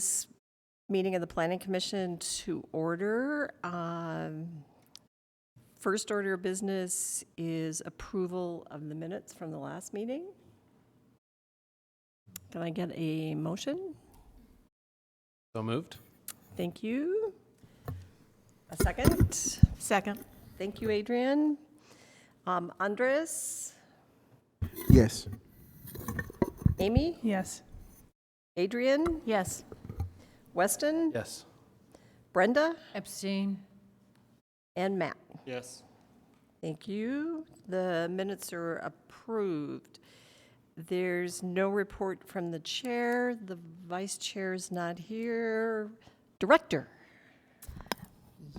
this meeting of the Planning Commission to order. First order of business is approval of the minutes from the last meeting. Can I get a motion? So moved. Thank you. A second? Second. Thank you, Adrian. Andres? Yes. Amy? Yes. Adrian? Yes. Weston? Yes. Brenda? Abstain. And Matt? Yes. Thank you. The minutes are approved. There's no report from the chair. The vice chair is not here. Director?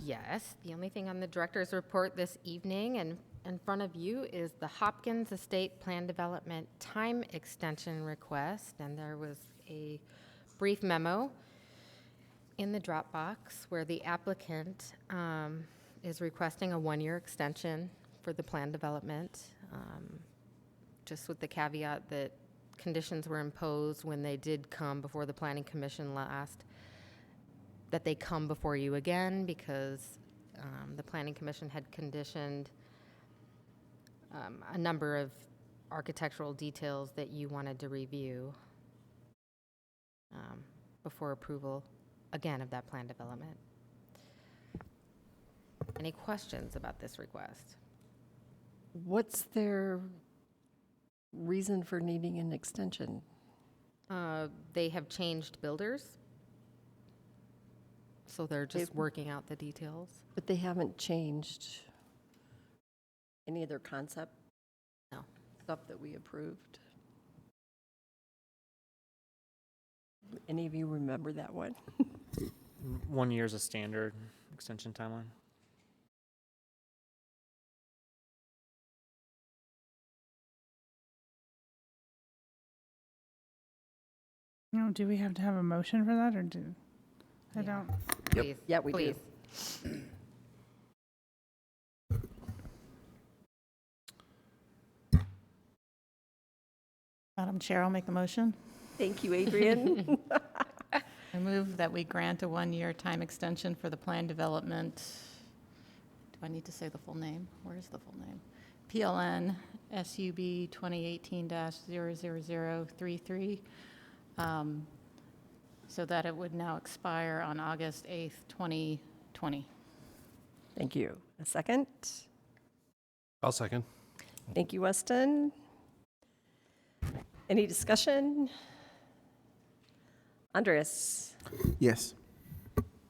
Yes, the only thing on the director's report this evening and in front of you is the Hopkins Estate Plan Development Time Extension Request, and there was a brief memo in the Dropbox where the applicant is requesting a one-year extension for the plan development, just with the caveat that conditions were imposed when they did come before the Planning Commission last, that they come before you again because the Planning Commission had conditioned a number of architectural details that you wanted to review before approval, again, of that plan development. Any questions about this request? What's their reason for needing an extension? They have changed builders, so they're just working out the details. But they haven't changed any of their concept? No. Stuff that we approved? Any of you remember that one? 1 year is a standard extension timeline. No, do we have to have a motion for that, or do? I Yeah. don't. Please. Yeah, we do. Please. Madam Chair, I'll make the motion. Thank you, Adrian. I move that we grant a one-year time extension for the plan development. Do I need to say the full name? Where is the full name? PLN SUB 2018-00033, so that it would now expire on August 8th, 2020. Thank you. A second? I'll second. Thank you, Weston. Any discussion? Andres? Yes.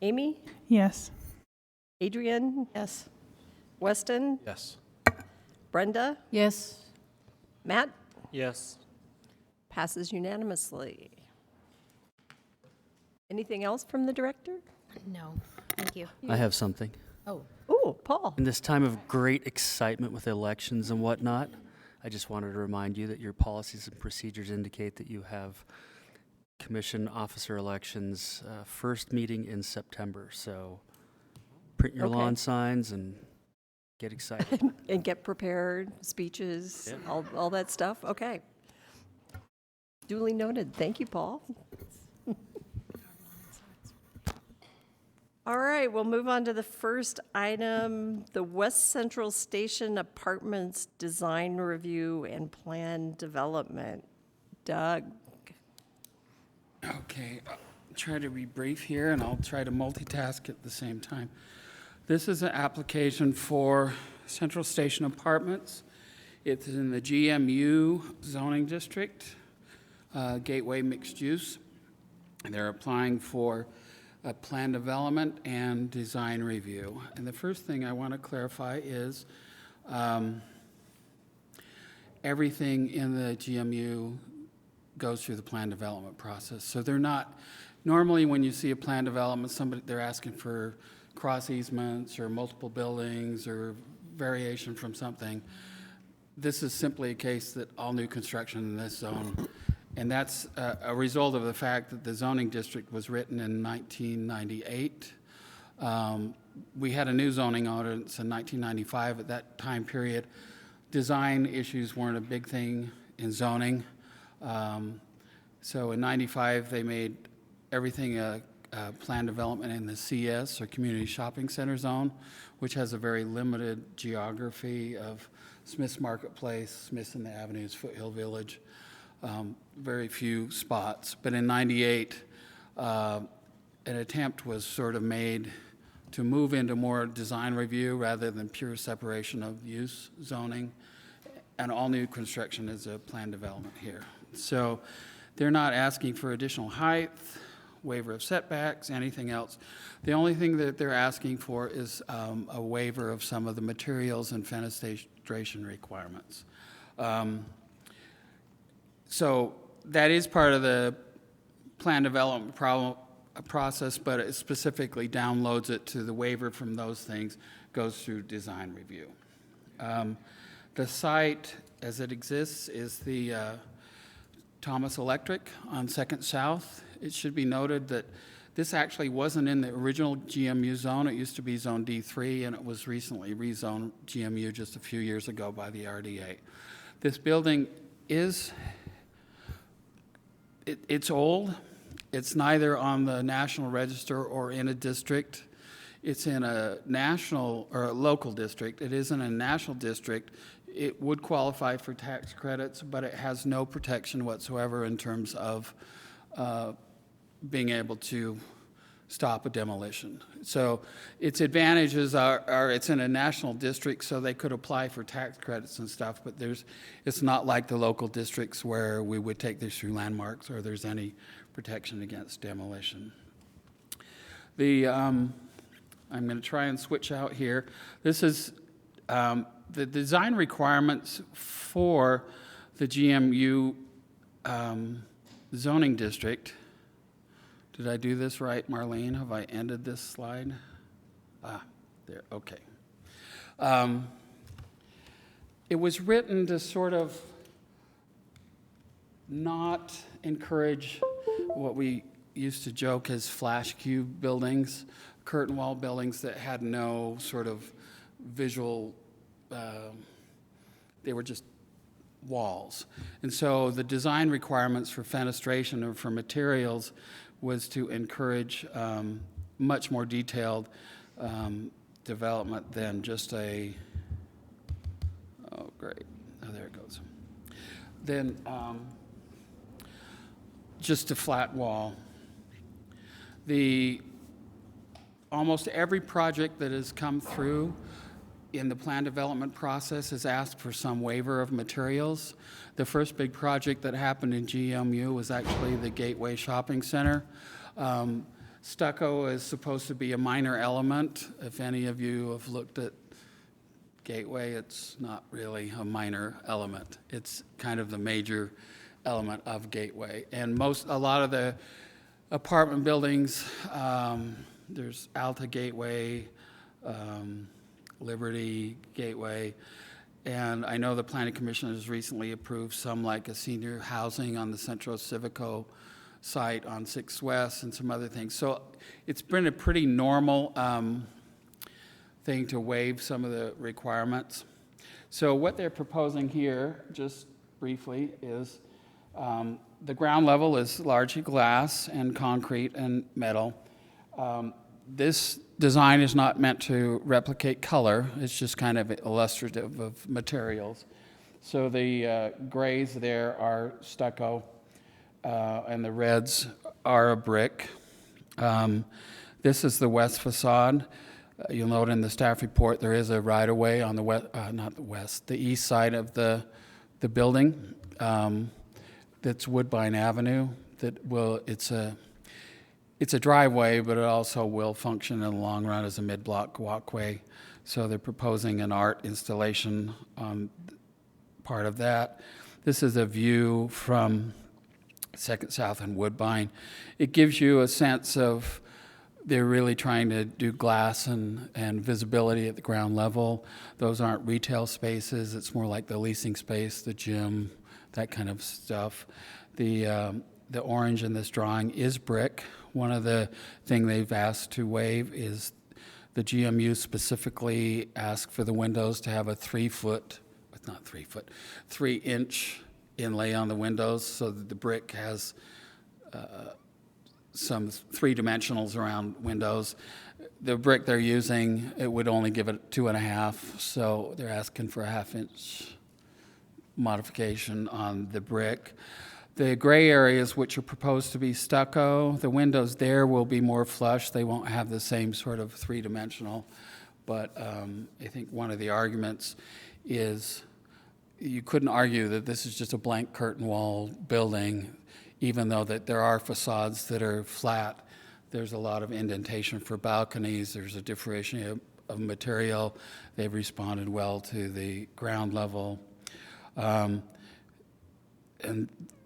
Amy? Yes. Adrian? Yes. Weston? Yes. Brenda? Yes. Matt? Yes. Passes unanimously. Anything else from the director? No, thank you. I have something. Oh, Ooh, Paul. In this time of great excitement with elections and whatnot, I just wanted to remind you that your policies and procedures indicate that you have commission officer elections first meeting in September. So print your Okay. lawn signs and get excited. And get prepared, speeches, all that stuff? Okay. Duly noted. Thank you, Paul. All right, we'll move on to the first item, the West Central Station Apartments Design Review and Plan Development. Doug? Okay, I'll try to be brief here, and I'll try to multitask at the same time. This is an application for Central Station Apartments. It's in the GMU zoning district, Gateway Mixed Use. They're applying for a plan development and design review. And the first thing I want to clarify is everything in the GMU goes through the plan development process. So they're not, normally when you see a plan development, they're asking for cross easements or multiple buildings or variation from something. This is simply a case that all new construction in this zone, and that's a result of the fact that the zoning district was written in 1998. We had a new zoning ordinance in 1995. At that time period, design issues weren't a big thing in zoning. So in 95, they made everything planned development in the CS, or Community Shopping Center Zone, which has a very limited geography of Smith's Marketplace, Smith's and the Avenues, Foothill Village, very few spots. But in '98, an attempt was sort of made to move into more design review rather than pure separation of use zoning. And all new construction is a planned development here. So they're not asking for additional height, waiver of setbacks, anything else. The only thing that they're asking for is a waiver of some of the materials and fenestration requirements. So that is part of the plan development process, but it specifically downloads it to the waiver from those things, goes through design review. The site, as it exists, is the Thomas Electric on 2nd South. It should be noted that this actually wasn't in the original GMU zone. It used to be Zone D3, and it was recently rezoned GMU just a few years ago by the RDA. This building is, it's old. It's neither on the National Register or in a district. It's in a national or a local district. It isn't a national district. It would qualify for tax credits, but it has no protection whatsoever in terms of being able to stop a demolition. So its advantages are it's in a national district, so they could apply for tax credits and stuff, but it's not like the local districts where we would take this through landmarks or there's any protection against demolition. I'm going to try and switch out here. This is the design requirements for the GMU zoning district. Did I do this right, Marlene? Have I ended this slide? There, okay. It was written to sort of not encourage what we used to joke as flash cube buildings, curtain wall buildings that had no sort of visual, they were just walls. And so the design requirements for fenestration or for materials was to encourage much more detailed development than just a, oh great, oh there it goes. Then just a flat wall. Almost every project that has come through in the plan development process has asked for some waiver of materials. The first big project that happened in GMU was actually the Gateway Shopping Center. Stucco is supposed to be a minor element. If any of you have looked at Gateway, it's not really a minor element. It's kind of the major element of Gateway. And a lot of the apartment buildings, there's Alta Gateway, Liberty Gateway, and I know the Planning Commission has recently approved some like a senior housing on the Centro Civico site on 6th West and some other things. So it's been a pretty normal thing to waive some of the requirements. So what they're proposing here, just briefly, is the ground level is largely glass and concrete and metal. This design is not meant to replicate color. It's just kind of illustrative of materials. So the grays there are stucco, and the reds are a brick. This is the west facade. You'll note in the staff report there is a right-of-way on the west, the east side of the building. That's Woodbine Avenue. It's a driveway, but it also will function in the long run as a mid-block walkway. So they're proposing an art installation on part of that. This is a view from 2nd South and Woodbine. It gives you a sense of they're really trying to do glass and visibility at the ground level. Those aren't retail spaces. It's more like the leasing space, the gym, that kind of stuff. The orange in this drawing is brick. One of the things they've asked to waive is the GMU specifically asked for the windows to have a 3-inch inlay on the windows so that the brick has some three-dimensionals around windows. The brick they're using, it would only give it 2.5, so they're asking for a 1/2-inch modification on the brick. The gray areas, which are proposed to be stucco, the windows there will be more flush. They won't have the same sort of three-dimensional. But I think one of the arguments is you couldn't argue that this is just a blank curtain wall building, even though that there are facades that are flat. There's a lot of indentation for balconies. There's a differentiation of material. They've responded well to the ground level. And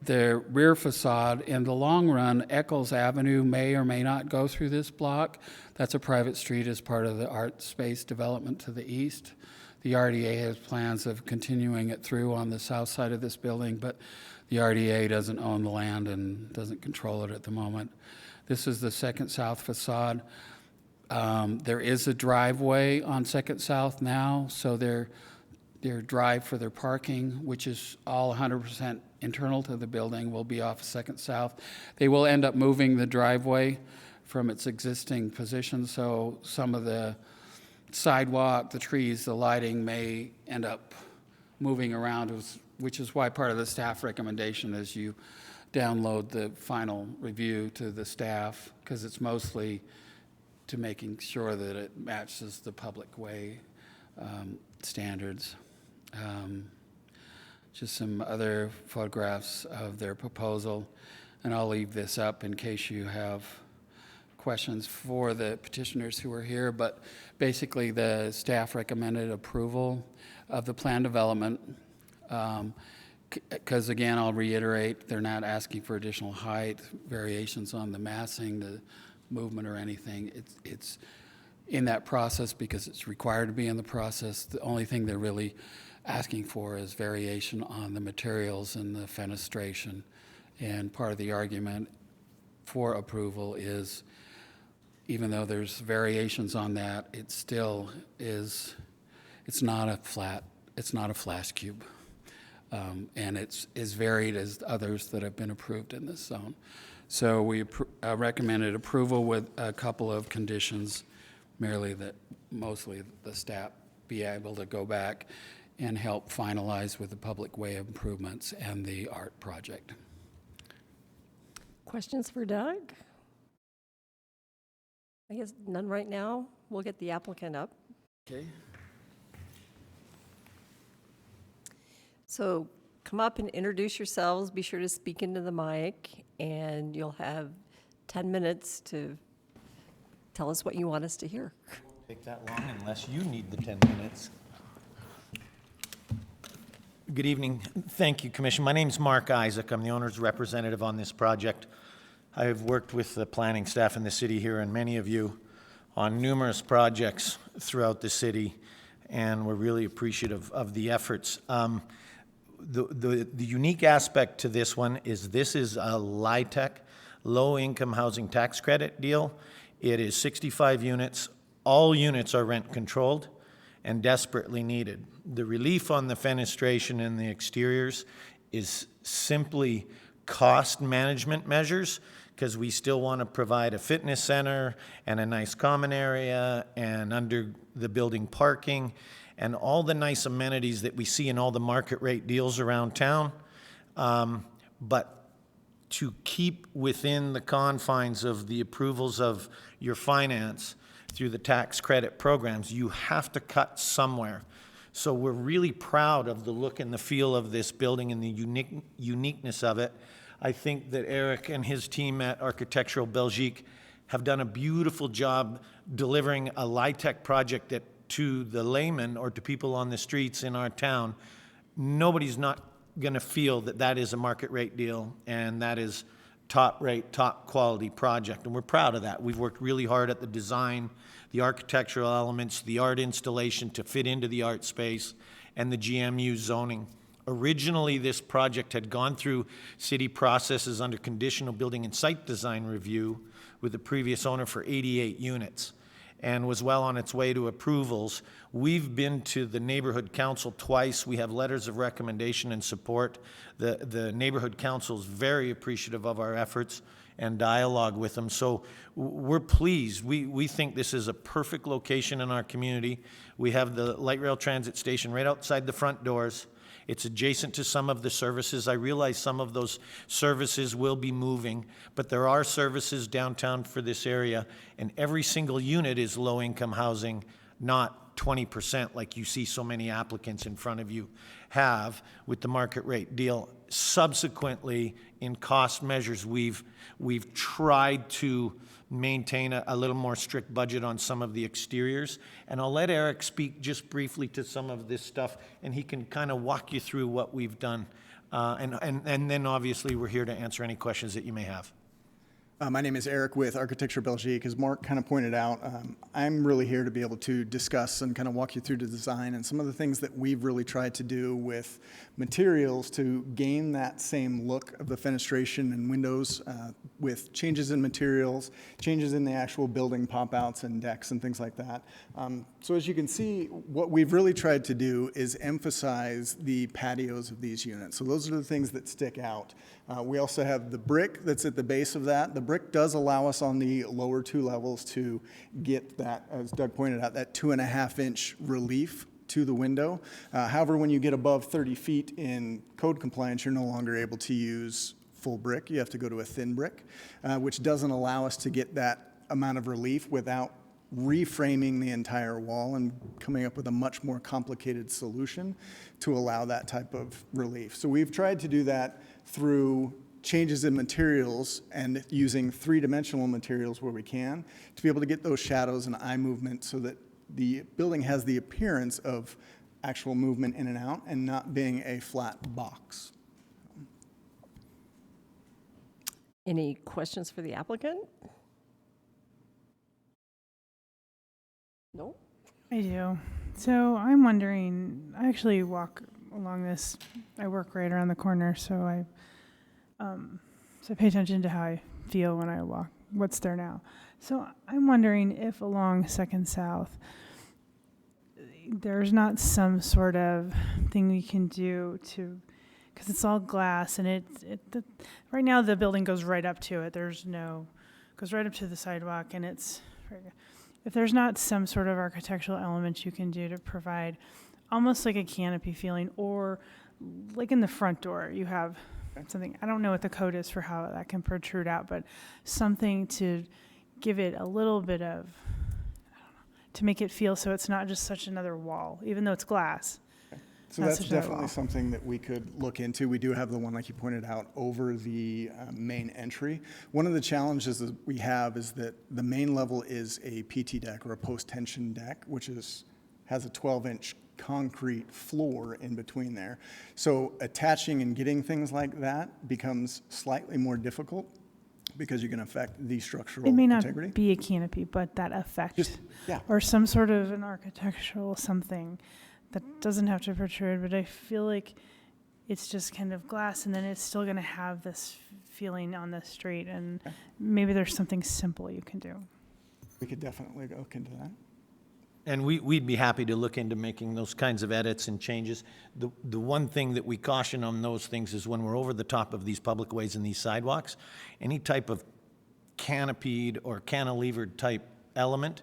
the rear facade, in the long run, Eccles Avenue may or may not go through this block. That's a private street as part of the art space development to the east. The RDA has plans of continuing it through on the south side of this building, but the RDA doesn't own the land and doesn't control it at the moment. This is the Second South facade. There is a driveway on Second South now, so their drive for their parking, which is all 100% internal to the building, will be off Second South. They will end up moving the driveway from its existing position, so some of the sidewalk, the trees, the lighting may end up moving around, which is why part of the staff recommendation is you download the final review to the staff, because it's mostly to making sure that it matches the public way standards. Just some other photographs of their proposal, and I'll leave this up in case you have questions for the petitioners who are here, but basically the staff recommended approval of the plan development, because again, I'll reiterate, they're not asking for additional height, variations on the massing, the movement or anything. It's in that process because it's required to be in the process. The only thing they're really asking for is variation on the materials and the fenestration. And part of the argument for approval is, even though there's variations on that, it still is, it's not a flash cube. And it's as varied as others that have been approved in this zone. So we recommended approval with a couple of conditions, merely that mostly the staff be able to go back and help finalize with the public way improvements and the art project. Questions for Doug? I guess none right now. We'll get the applicant up. Okay. So come up and introduce yourselves. Be sure to speak into the mic, and you'll have 10 minutes to tell us what you want us to hear. Take that long unless you need the 10 minutes. Good evening. Thank you, Commission. My name's Mark Isaac. I'm the owner's representative on this project. I've worked with the planning staff in the city here and many of you on numerous projects throughout the city, and we're really appreciative of the efforts. The unique aspect to this one is this is a LIHTC, low-income housing tax credit deal. It is 65 units. All units are rent-controlled and desperately needed. The relief on the fenestration and the exteriors is simply cost management measures, because we still want to provide a fitness center and a nice common area and under the building parking and all the nice amenities that we see in all the market rate deals around town. But to keep within the confines of the approvals of your finance through the tax credit programs, you have to cut somewhere. So we're really proud of the look and the feel of this building and the uniqueness of it. I think that Eric and his team at Architectural Belgique have done a beautiful job delivering a LIHTC project that, to the layman or to people on the streets in our town, nobody's not going to feel that that is a market rate deal and that is top rate, top quality project. And we're proud of that. We've worked really hard at the design, the architectural elements, the art installation to fit into the art space, and the GMU zoning. Originally, this project had gone through city processes under conditional building and site design review with the previous owner for 88 units and was well on its way to approvals. We've been to the neighborhood council twice. We have letters of recommendation and support. The neighborhood council is very appreciative of our efforts, and dialogue with them. So we're pleased. We think this is a perfect location in our community. We have the light rail transit station right outside the front doors. It's adjacent to some of the services. I realize some of those services will be moving, but there are services downtown for this area, and every single unit is low-income housing, not 20% like you see so many applicants in front of you have with the market rate deal. Subsequently, in cost measures, we've tried to maintain a little more strict budget on some of the exteriors. And I'll let Eric speak just briefly to some of this stuff, and he can kind of walk you through what we've done. And then obviously we're here to answer any questions that you may have. My name is Eric with Architecture Belgique. As Mark kind of pointed out, I'm really here to be able to discuss and kind of walk you through the design and some of the things that we've really tried to do with materials to gain that same look of the fenestration and windows with changes in materials, changes in the actual building pop-outs and decks and things like that. So as you can see, what we've really tried to do is emphasize the patios of these units. So those are the things that stick out. We also have the brick that's at the base of that. The brick does allow us on the lower two levels to get that, as Doug pointed out, that 2.5-inch relief to the window. However, when you get above 30 feet in code compliance, you're no longer able to use full brick. You have to go to a thin brick, which doesn't allow us to get that amount of relief without reframing the entire wall and coming up with a much more complicated solution to allow that type of relief. So we've tried to do that through changes in materials and using three-dimensional materials where we can to be able to get those shadows and eye movement so that the building has the appearance of actual movement in and out and not being a flat box. Any questions for the applicant? No? I do. So I'm wondering, I actually walk along this, I work right around the corner, so I pay attention to how I feel when I walk, what's there now. So I'm wondering if along Second South, there's not some sort of thing we can do to, because it's all glass and right now the building goes right up to it. Goes right up to the sidewalk and if there's not some sort of architectural element you can do to provide almost like a canopy feeling, or like in the front door, you have something, I don't know what the code is for how that can protrude out, but something to give it a little bit of, to make it feel so it's not just such another wall, even though it's glass. So that's definitely something that we could look into. We do have the one, like you pointed out, over the main entry. One of the challenges that we have is that the main level is a PT deck or a post-tension deck, which has a 12-inch concrete floor in between there. So attaching and getting things like that becomes slightly more difficult because you can affect the structural integrity. It may integrity. not be a canopy, but that effect, Yeah. or some sort of an architectural something that doesn't have to protrude, but I feel like it's just kind of glass, and then it's still going to have this feeling on the street, and maybe there's something simple you can do. We could definitely look into that. And we'd be happy to look into making those kinds of edits and changes. The one thing that we caution on those things is when we're over the top of these public ways and these sidewalks, any type of canopied or cantilevered type element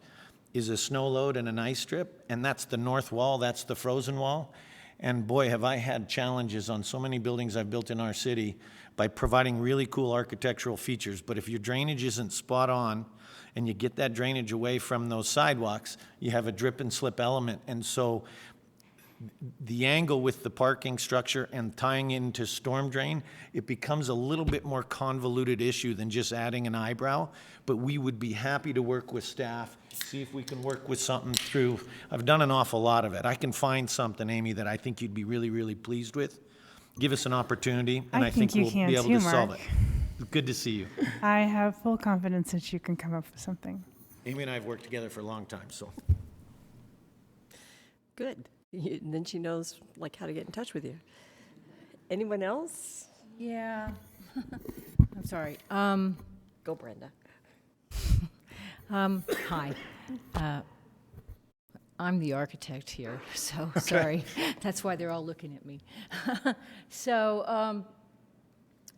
is a snow load and an ice strip, and that's the north wall, that's the frozen wall. And boy, have I had challenges on so many buildings I've built in our city by providing really cool architectural features. But if your drainage isn't spot on and you get that drainage away from those sidewalks, you have a drip and slip element. And so the angle with the parking structure and tying into storm drain, it becomes a little bit more convoluted issue than just adding an eyebrow. But we would be happy to work with staff, see if we can work with something through. I've done an awful lot of it. I can find something, Amy, that I think you'd be really, really pleased with. Give us an opportunity, and I think we'll be able to solve it. Good to see you. I have full confidence that you can come up with something. Amy and I have worked together for a long time, so. Good. And then she knows like how to get in touch with you. Anyone else? Yeah. I'm sorry. Go, Brenda. Hi. I'm the architect here, so sorry. That's why they're all looking at me. So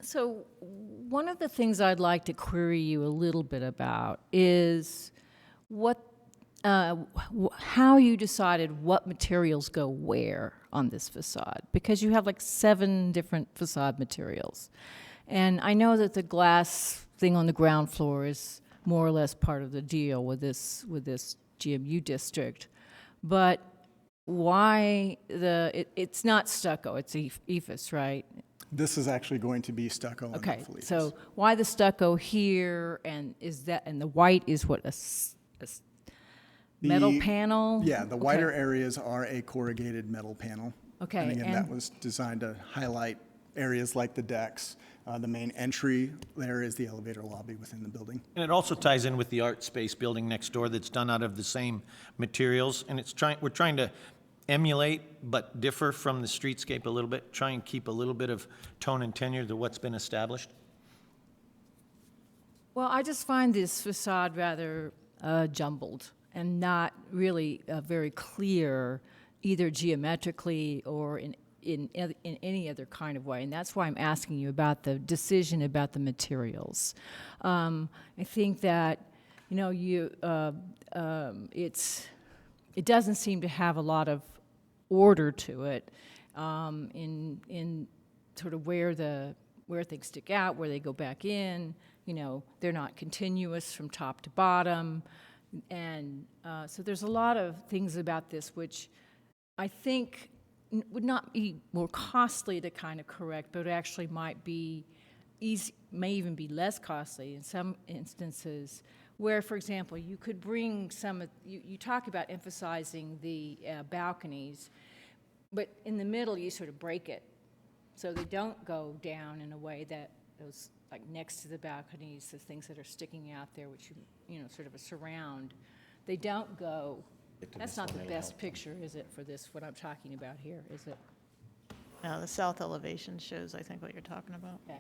So one of the things I'd like to query you a little bit about is how you decided what materials go where on this facade, because you have like 7 different facade materials. And I know that the glass thing on the ground floor is more or less part of the deal with this GMU district, but why it's not stucco, it's ephes, right? This is actually going to be stucco and Okay, not full ephes. so why the stucco here, and the white is what, metal The- panel? Yeah, the Okay. wider areas are a corrugated metal panel. Okay, And again, that and- was designed to highlight areas like the decks. The main entry there is the elevator lobby within the building. And it also ties in with the art space building next door that's done out of the same materials. And we're trying to emulate but differ from the streetscape a little bit, try and keep a little bit of tone and tenure to what's been established. Well, I just find this facade rather jumbled and not really very clear, either geometrically or in any other kind of way. And that's why I'm asking you about the decision about the materials. I think that, it doesn't seem to have a lot of order to it in sort of where things stick out, where they go back in. They're not continuous from top to bottom. And so there's a lot of things about this which I think would not be more costly to kind of correct, but actually might be easy, may even be less costly in some instances, where, for example, you could bring you talk about emphasizing the balconies, but in the middle you sort of break it, so they don't go down in a way that those, like next to the balconies, the things that are sticking out there, which sort of a surround, they don't go. That's not the best picture, is it, for this, what I'm talking about here, is it? No, the south elevation shows, I think, what you're talking about. Okay.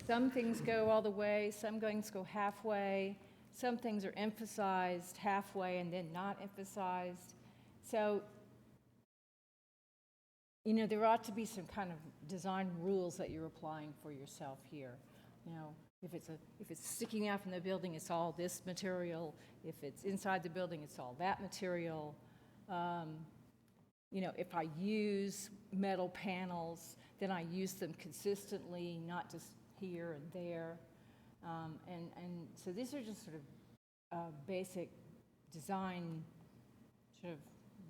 Some things go all the way, some things go halfway, some things are emphasized halfway and then not emphasized. So, there ought to be some kind of design rules that you're applying for yourself here. If it's sticking out from the building, it's all this material. If it's inside the building, it's all that material. If I use metal panels, then I use them consistently, not just here and there. And so these are just sort of basic design sort of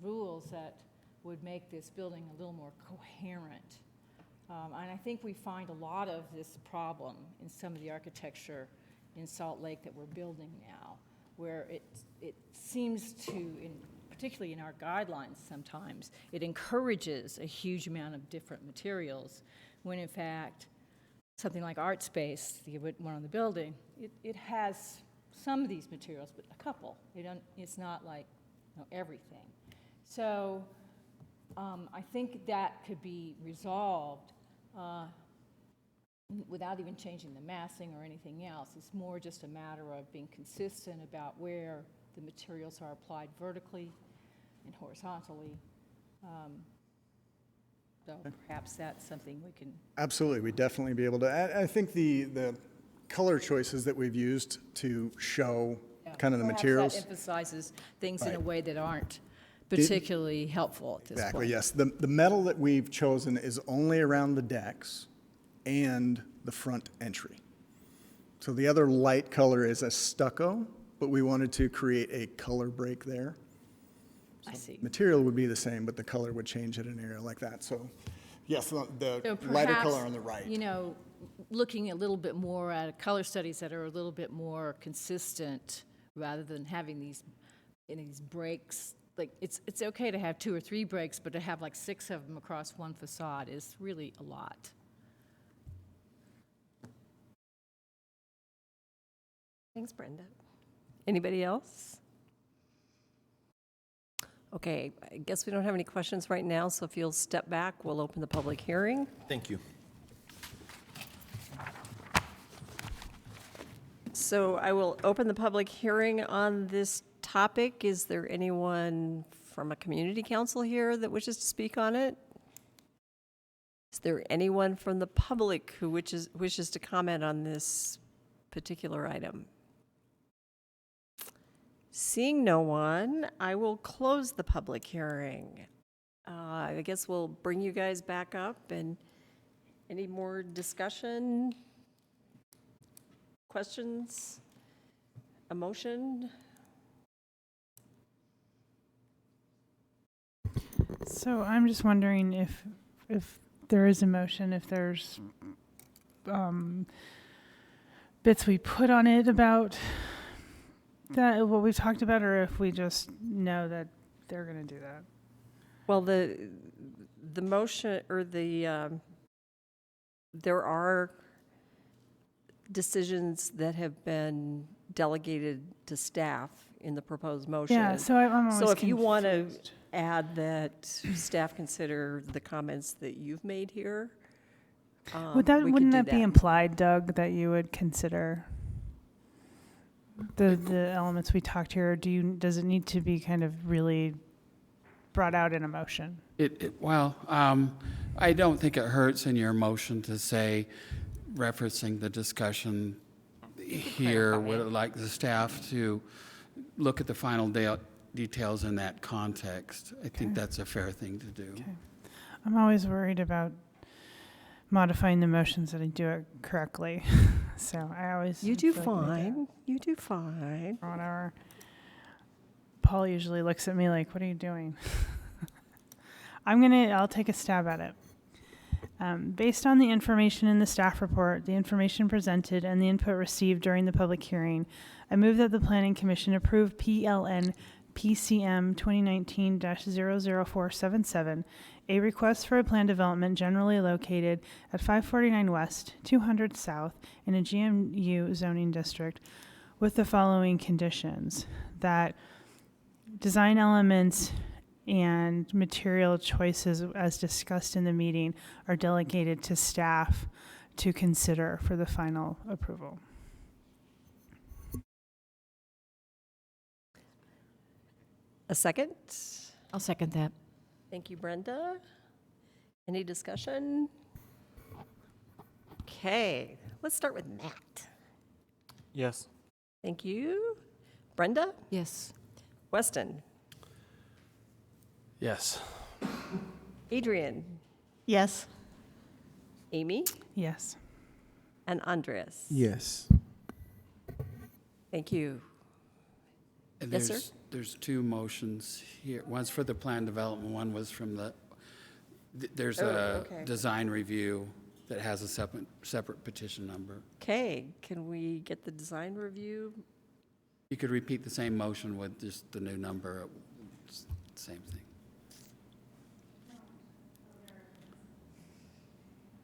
rules that would make this building a little more coherent. And I think we find a lot of this problem in some of the architecture in Salt Lake that we're building now, where it seems to, particularly in our guidelines sometimes, it encourages a huge amount of different materials, when in fact, something like Art Space, the one on the building, it has some of these materials, but a couple. It's not like everything. So I think that could be resolved without even changing the massing or anything else. It's more just a matter of being consistent about where the materials are applied vertically and horizontally. So perhaps that's something we can. Absolutely, we'd definitely be able to. I think the color choices that we've used to show kind of the Perhaps materials. that emphasizes things in a Right. way that aren't particularly helpful at this point. Exactly, yes. The metal that we've chosen is only around the decks and the front entry. So the other light color is a stucco, but we wanted to create a color break there. I see. Material would be the same, but the color would change at an area like that. So, yes, the So lighter perhaps, color on the right. Looking a little bit more at color studies that are a little bit more consistent, rather than having these breaks. Like, it's okay to have 2 or 3 breaks, but to have like 6 of them across one facade is really a lot. Thanks, Brenda. Anybody else? Okay, I guess we don't have any questions right now, so if you'll step back, we'll open the public hearing. Thank you. So I will open the public hearing on this topic. Is there anyone from a community council here that wishes to speak on it? Is there anyone from the public who wishes to comment on this particular item? Seeing no one, I will close the public hearing. I guess we'll bring you guys back up, and any more discussion? Questions? A motion? So I'm just wondering if there is a motion, if there's bits we put on it about that, what we've talked about, or if we just know that they're going to do that. Well, the motion, or there are decisions that have been delegated to staff in the proposed motion. Yeah, so I'm always So if you want to confused. add that staff consider the comments that you've made here, we could Wouldn't do that be implied, Doug, that you would consider the elements we talked here? Or does it need to be kind of really brought out in a motion? I don't think it hurts in your motion to say, referencing the discussion here, would like the staff to look at the final details in that context. I think that's a fair thing to do. Okay. I'm always worried about modifying the motions that I do it correctly. So I always... You do feel like I fine. You do fine. or whatever. Paul usually looks at me like, what are you doing? I'll take a stab at it. Based on the information in the staff report, the information presented, and the input received during the public hearing, I move that the Planning Commission approve PLN PCM 2019-00477, a request for a plan development generally located at 549 West, 200 South in a GMU zoning district with the following conditions: that design elements and material choices as discussed in the meeting are delegated to staff to consider for the final approval. A second? I'll second that. Thank you, Brenda. Any discussion? Okay, let's start with Matt. Yes. Thank you. Brenda? Yes. Weston? Yes. Adrian? Yes. Amy? Yes. And Andres? Yes. Thank you. And Yes, sir? There's two motions here. One's for the plan development, one was from there's a okay. design review that has a separate petition number. Okay, can we get the design review? You could repeat the same motion with just the new number, it's the same thing.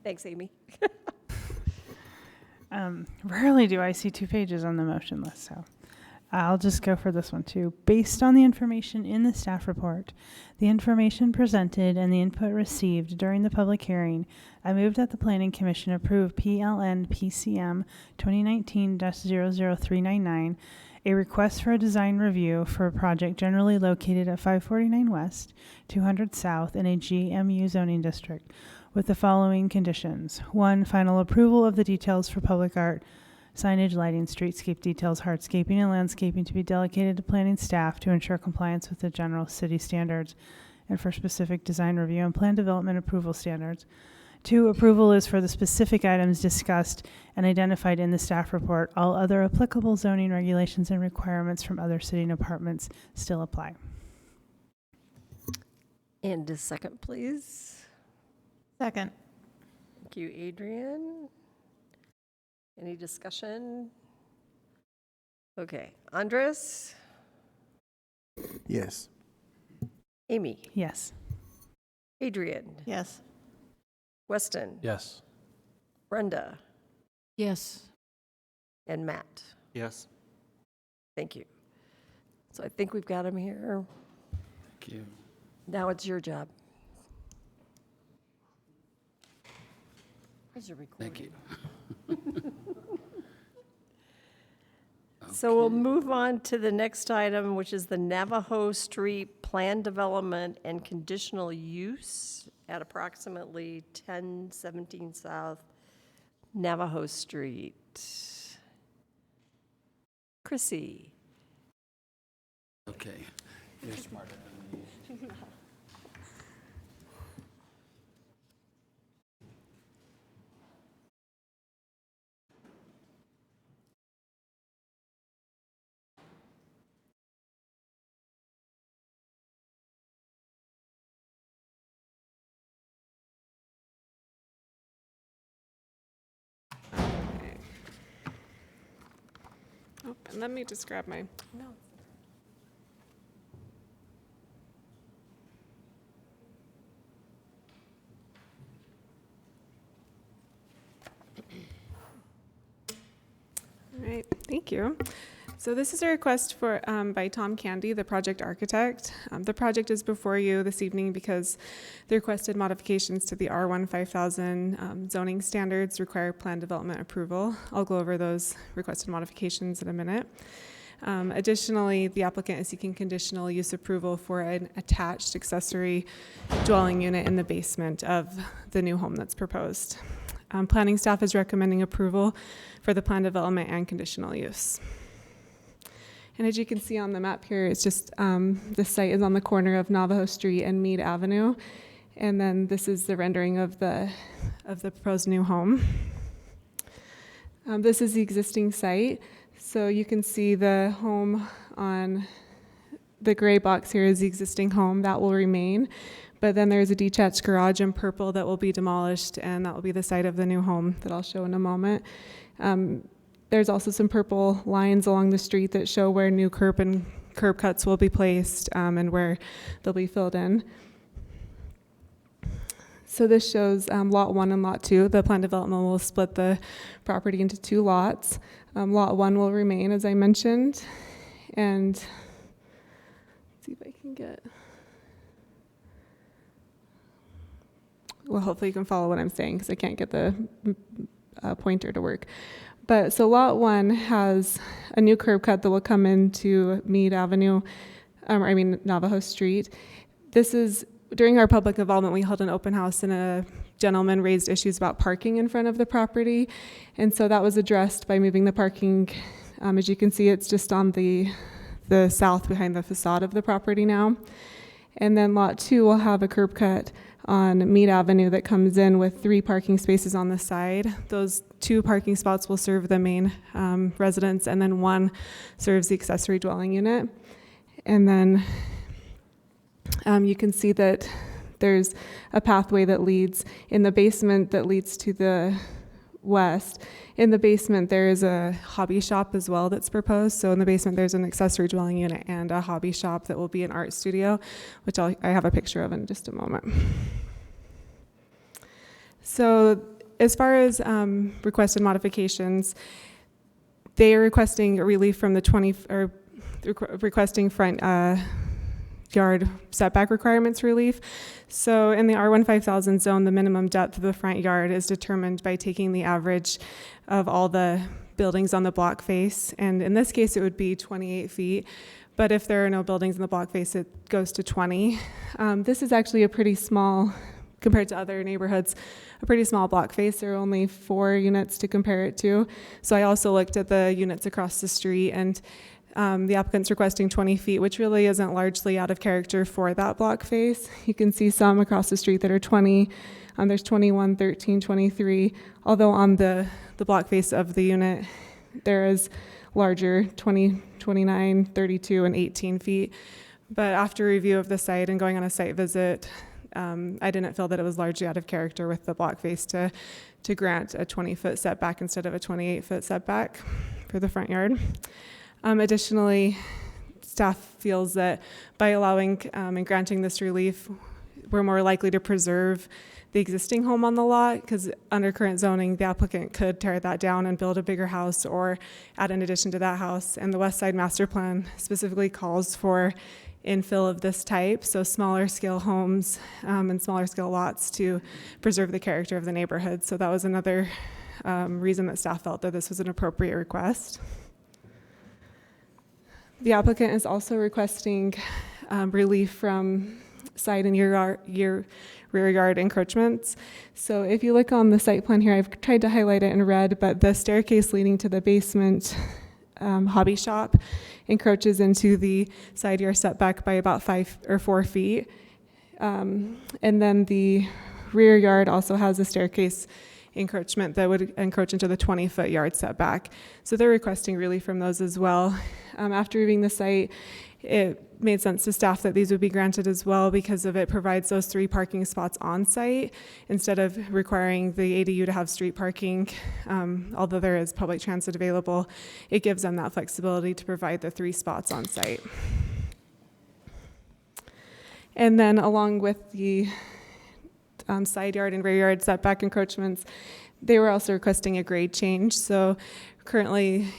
Thanks, Amy. Rarely do I see 2 pages on the motion list, so I'll just go for this one too. Based on the information in the staff report, the information presented, and the input received during the public hearing, I move that the Planning Commission approve PLN PCM 2019-00399, a request for a design review for a project generally located at 549 West, 200 South in a GMU zoning district, with the following conditions. 1, final approval of the details for public art, signage, lighting, streetscape details, hardscaping, and landscaping to be delegated to planning staff to ensure compliance with the general city standards and for specific design review and plan development approval standards. 2, approval is for the specific items discussed and identified in the staff report. All other applicable zoning regulations and requirements from other city departments still apply. And a second, please. Second. Thank you, Adrian. Any discussion? Okay, Andres? Yes. Amy? Yes. Adrian? Yes. Weston? Yes. Brenda? Yes. And Matt? Yes. Thank you. So I think we've got them here. Thank you. Now it's your job. Where's your recording? Thank you. So we'll move on to the next item, which is the Navajo Street Plan Development and Conditional Use at approximately 1017 South Navajo Street. Chrissy. Okay. You're smarter than me. Oh, and let me just grab my. No. All right, thank you. So this is a request for by Tom Candy, the project architect. The project is before you this evening because the requested modifications to the R1 5000 zoning standards require plan development approval. I'll go over those requested modifications in a minute. Additionally, the applicant is seeking conditional use approval for an attached accessory dwelling unit in the basement of the new home that's proposed. Planning staff is recommending approval for the plan development and conditional use. And as you can see on the map here, it's just the site is on the corner of Navajo Street and Mead Avenue. And then this is the rendering of the proposed new home. This is the existing site. So you can see the home on the gray box here is the existing home. That will remain. But then there's a detached garage in purple that will be demolished, and that will be the site of the new home that I'll show in a moment. There's also some purple lines along the street that show where new curb cuts will be placed and where they'll be filled in. So this shows Lot 1 and Lot 2. The plan development will split the property into 2 lots. Lot 1 will remain, as I mentioned. And let's see if I can get... Well, hopefully you can follow what I'm saying because I can't get the pointer to work. But so Lot 1 has a new curb cut that will come into Mead Avenue, Navajo Street. This is, during our public involvement, we held an open house and a gentleman raised issues about parking in front of the property. And so that was addressed by moving the parking. As you can see, it's just on the south behind the facade of the property now. And then Lot 2 will have a curb cut on Mead Avenue that comes in with 3 parking spaces on the side. Those 2 parking spots will serve the main residence, and then 1 serves the accessory dwelling unit. And then you can see that there's a pathway that leads in the basement that leads to the west. In the basement, there is a hobby shop as well that's proposed. So in the basement, there's an accessory dwelling unit and a hobby shop that will be an art studio, which I have a picture of in just a moment. So as far as requested modifications, they are requesting a relief from the requesting front yard setback requirements relief. So in the R1 5000 zone, the minimum depth of the front yard is determined by taking the average of all the buildings on the block face. And in this case, it would be 28 feet. But if there are no buildings in the block face, it goes to 20. This is actually a pretty small, compared to other neighborhoods, a pretty small block face. There are only 4 units to compare it to. So I also looked at the units across the street, and the applicant's requesting 20 feet, which really isn't largely out of character for that block face. You can see some across the street that are 20. There's 21, 13, 23, although on the block face of the unit, there is larger 20, 29, 32, and 18 feet. But after review of the site and going on a site visit, I didn't feel that it was largely out of character with the block face to grant a 20-foot setback instead of a 28-foot setback for the front yard. Additionally, staff feels that by allowing and granting this relief, we're more likely to preserve the existing home on the lot, because under current zoning, the applicant could tear that down and build a bigger house or add an addition to that house. And the West Side Master Plan specifically calls for infill of this type, so smaller scale homes and smaller scale lots to preserve the character of the neighborhood. So that was another reason that staff felt that this was an appropriate request. The applicant is also requesting relief from side and rear yard encroachments. So if you look on the site plan here, I've tried to highlight it in red, but the staircase leading to the basement hobby shop encroaches into the side yard setback by about 5 or 4 feet. And then the rear yard also has a staircase encroachment that would encroach into the 20-foot yard setback. So they're requesting relief from those as well. After reviewing the site, it made sense to staff that these would be granted as well because of it provides those 3 parking spots on site instead of requiring the ADU to have street parking. Although there is public transit available, it gives them that flexibility to provide the 3 spots on site. And then along with the side yard and rear yard setback encroachments, they were also requesting a grade change. So currently,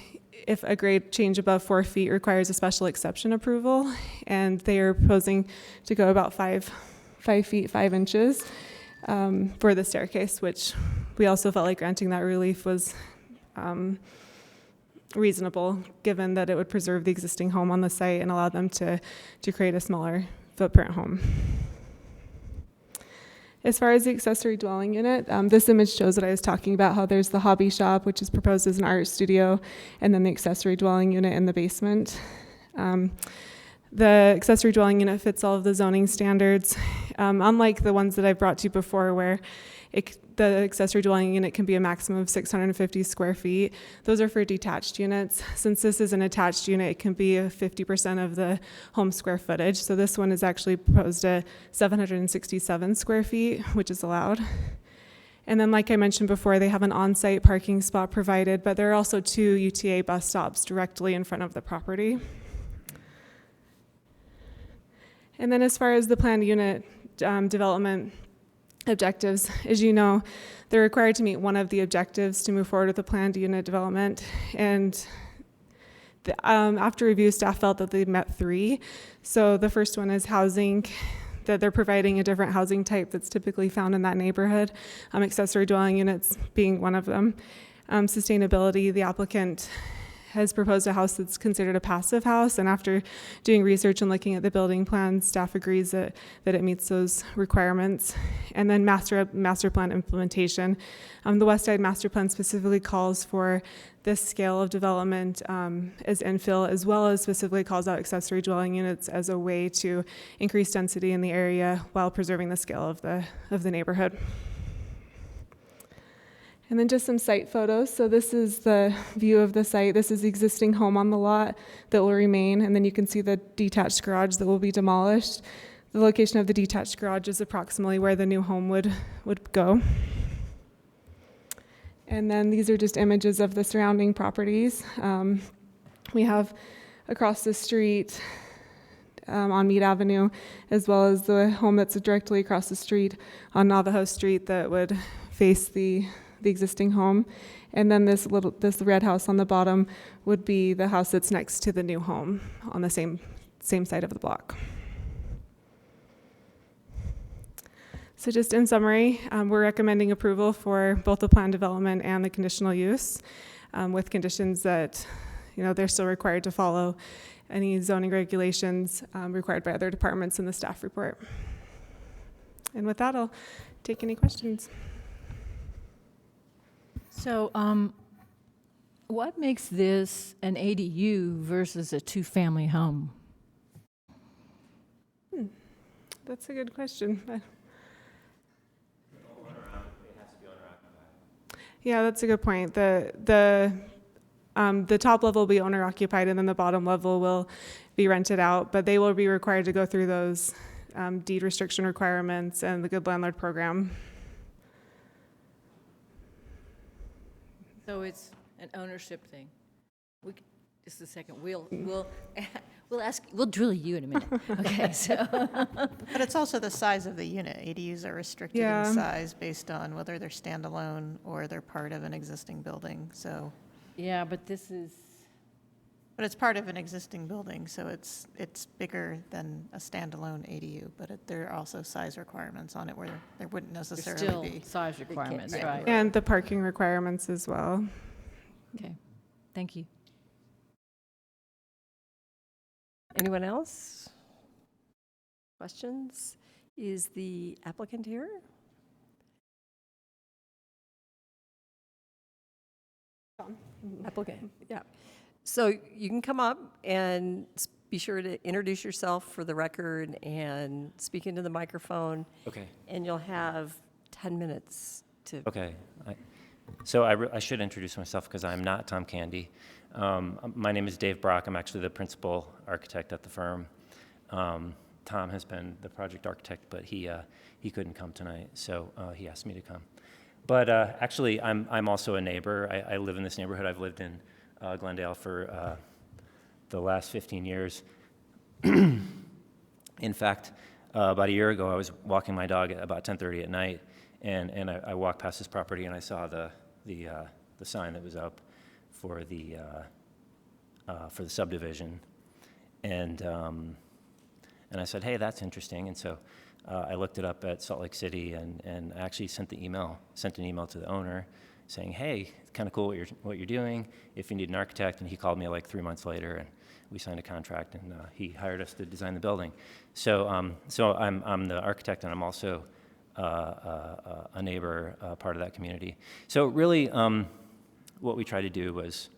if a grade change above 4 feet requires a special exception approval, and they are proposing to go about 5 feet 5 inches for the staircase, which we also felt like granting that relief was reasonable, given that it would preserve the existing home on the site and allow them to create a smaller footprint home. As far as the accessory dwelling unit, this image shows what I was talking about, how there's the hobby shop, which is proposed as an art studio, and then the accessory dwelling unit in the basement. The accessory dwelling unit fits all of the zoning standards, unlike the ones that I've brought to you before where the accessory dwelling unit can be a maximum of 650 square feet. Those are for detached units. Since this is an attached unit, it can be 50% of the home square footage. So this one is actually proposed at 767 square feet, which is allowed. And then like I mentioned before, they have an on-site parking spot provided, but there are also 2 UTA bus stops directly in front of the property. And then as far as the planned unit development objectives, as you know, they're required to meet one of the objectives to move forward with the planned unit development. And after review, staff felt that they met 3. So the first one is housing, that they're providing a different housing type that's typically found in that neighborhood, accessory dwelling units being one of them. Sustainability, the applicant has proposed a house that's considered a passive house, and after doing research and looking at the building plan, staff agrees that it meets those requirements. And then master plan implementation. The West Side Master Plan specifically calls for this scale of development as infill, as well as specifically calls out accessory dwelling units as a way to increase density in the area while preserving the scale of the neighborhood. And then just some site photos. So this is the view of the site. This is the existing home on the lot that will remain. And then you can see the detached garage that will be demolished. The location of the detached garage is approximately where the new home would go. And then these are just images of the surrounding properties. We have across the street on Mead Avenue, as well as the home that's directly across the street on Navajo Street that would face the existing home. And then this red house on the bottom would be the house that's next to the new home on the same side of the block. So just in summary, we're recommending approval for both the plan development and the conditional use, with conditions that, they're still required to follow any zoning regulations required by other departments in the staff report. And with that, I'll take any questions. So, what makes this an ADU versus a 2-family home? That's a good question. Yeah, that's a good point. The top level will be owner occupied, and then the bottom level will be rented out. But they will be required to go through those deed restriction requirements and the Good Landlord program. So it's an ownership thing. Just a second. We'll drill you in a minute. Okay, so. But it's also the size of the unit. ADUs are restricted Yeah. in size based on whether they're standalone or they're part of an existing building, so. Yeah, but this is, But it's part of an existing building, so it's bigger than a standalone ADU, but there are also size requirements on it where there wouldn't There's necessarily still be. size requirements, yeah. right? And the parking requirements as well. Okay, thank you. Anyone else? Questions? Is the applicant here? Applicant, yeah. So you can come up and be sure to introduce yourself for the record and speak into the microphone, Okay. and you'll have 10 minutes to. Okay. So I should introduce myself because I'm not Tom Candy. My name is Dave Brock. I'm actually the principal architect at the firm. Tom has been the project architect, but he couldn't come tonight, so he asked me to come. But actually, I'm also a neighbor. I live in this neighborhood. I've lived in Glendale for the last 15 years. In fact, about a year ago, I was walking my dog at about 10:30 at night, and I walked past this property, and I saw the sign that was up for the subdivision, and I said, hey, that's interesting. And so I looked it up at Salt Lake City, and I actually sent an email to the owner saying, hey, it's kind of cool what you're doing, if you need an architect. And he called me like 3 months later, and we signed a contract, and he hired us to design the building. So I'm the architect, and I'm also a neighbor, part of that community. So really, what we tried to do was,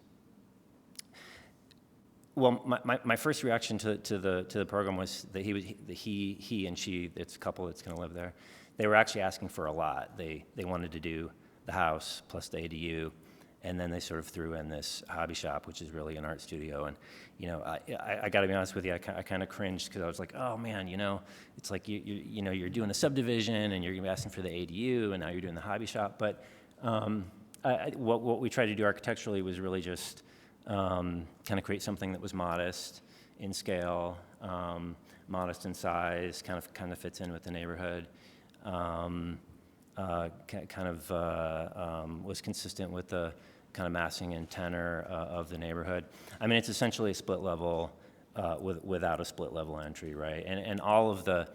well, my first reaction to the program was that he and she, it's a couple that's going to live there. They were actually asking for a lot. They wanted to do the house plus the ADU, and then they sort of threw in this hobby shop, which is really an art studio. And I got to be honest with you, I kind of cringed because I was like, oh man, it's like you're doing a subdivision and you're asking for the ADU, and now you're doing the hobby shop. But what we tried to do architecturally was really just kind of create something that was modest in scale, modest in size, kind of fits in with the neighborhood, was consistent with the kind of massing and tenor of the neighborhood. I mean, it's essentially a split level without a split level entry, right? And all the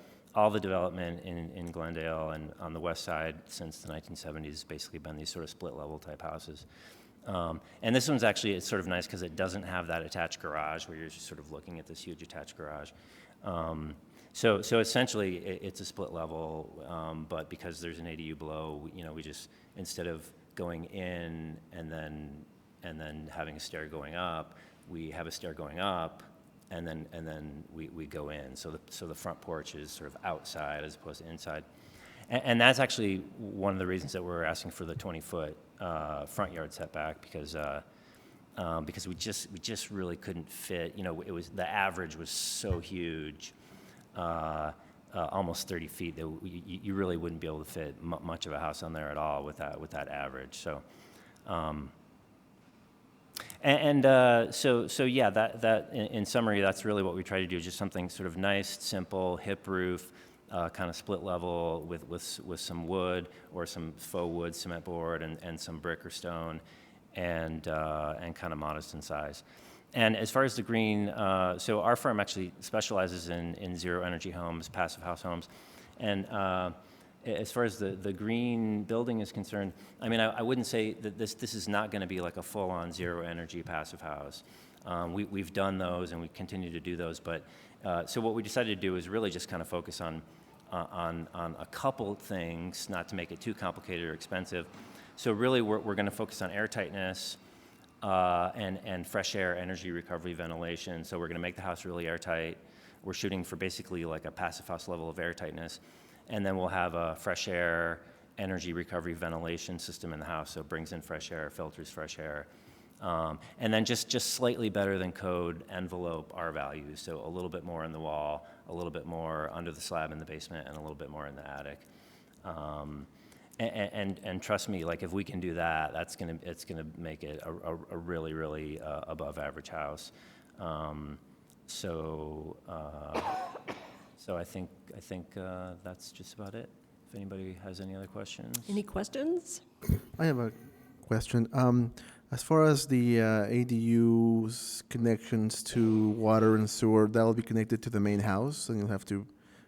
development in Glendale and on the west side since the 1970s has basically been these sort of split level type houses. And this one's actually, it's sort of nice because it doesn't have that attached garage where you're just sort of looking at this huge attached garage. So essentially it's a split level, but because there's an ADU below, we just, instead of going in and then having a stair going up, we have a stair going up and then we go in. So the front porch is sort of outside as opposed to inside. And that's actually one of the reasons that we're asking for the 20-foot front yard setback, because we just really couldn't fit. It was, the average was so huge, almost 30 feet, that you really wouldn't be able to fit much of a house on there at all with that average. So, so yeah, that in summary, that's really what we try to do, just something sort of nice, simple, hip roof. Kind of split level with some wood or some faux wood cement board and some brick or stone, and kind of modest in size. And as far as the green, so our firm actually specializes in zero energy homes, passive house homes, and as far as the green building is concerned, I mean, I wouldn't say that this is not going to be like a full-on zero energy passive house. We've done those and we continue to do those, but so what we decided to do is really just kind of focus on a couple things, not to make it too complicated or expensive. So really we're going to focus on airtightness and fresh air, energy recovery, ventilation. So we're going to make the house really airtight. We're shooting for basically like a passive house level of airtightness. And then we'll have a fresh air, energy recovery, ventilation system in the house. So it brings in fresh air, filters fresh air. And then just slightly better than code envelope our values. So a little bit more in the wall, a little bit more under the slab in the basement, and a little bit more in the attic. And trust me, like if we can do that, it's gonna make it a really, really above average house. So I think that's just about it. If anybody has any other questions. Any questions? I have a question. As far as the ADU's connections to water and sewer, that'll be connected to the main house, and you'll have to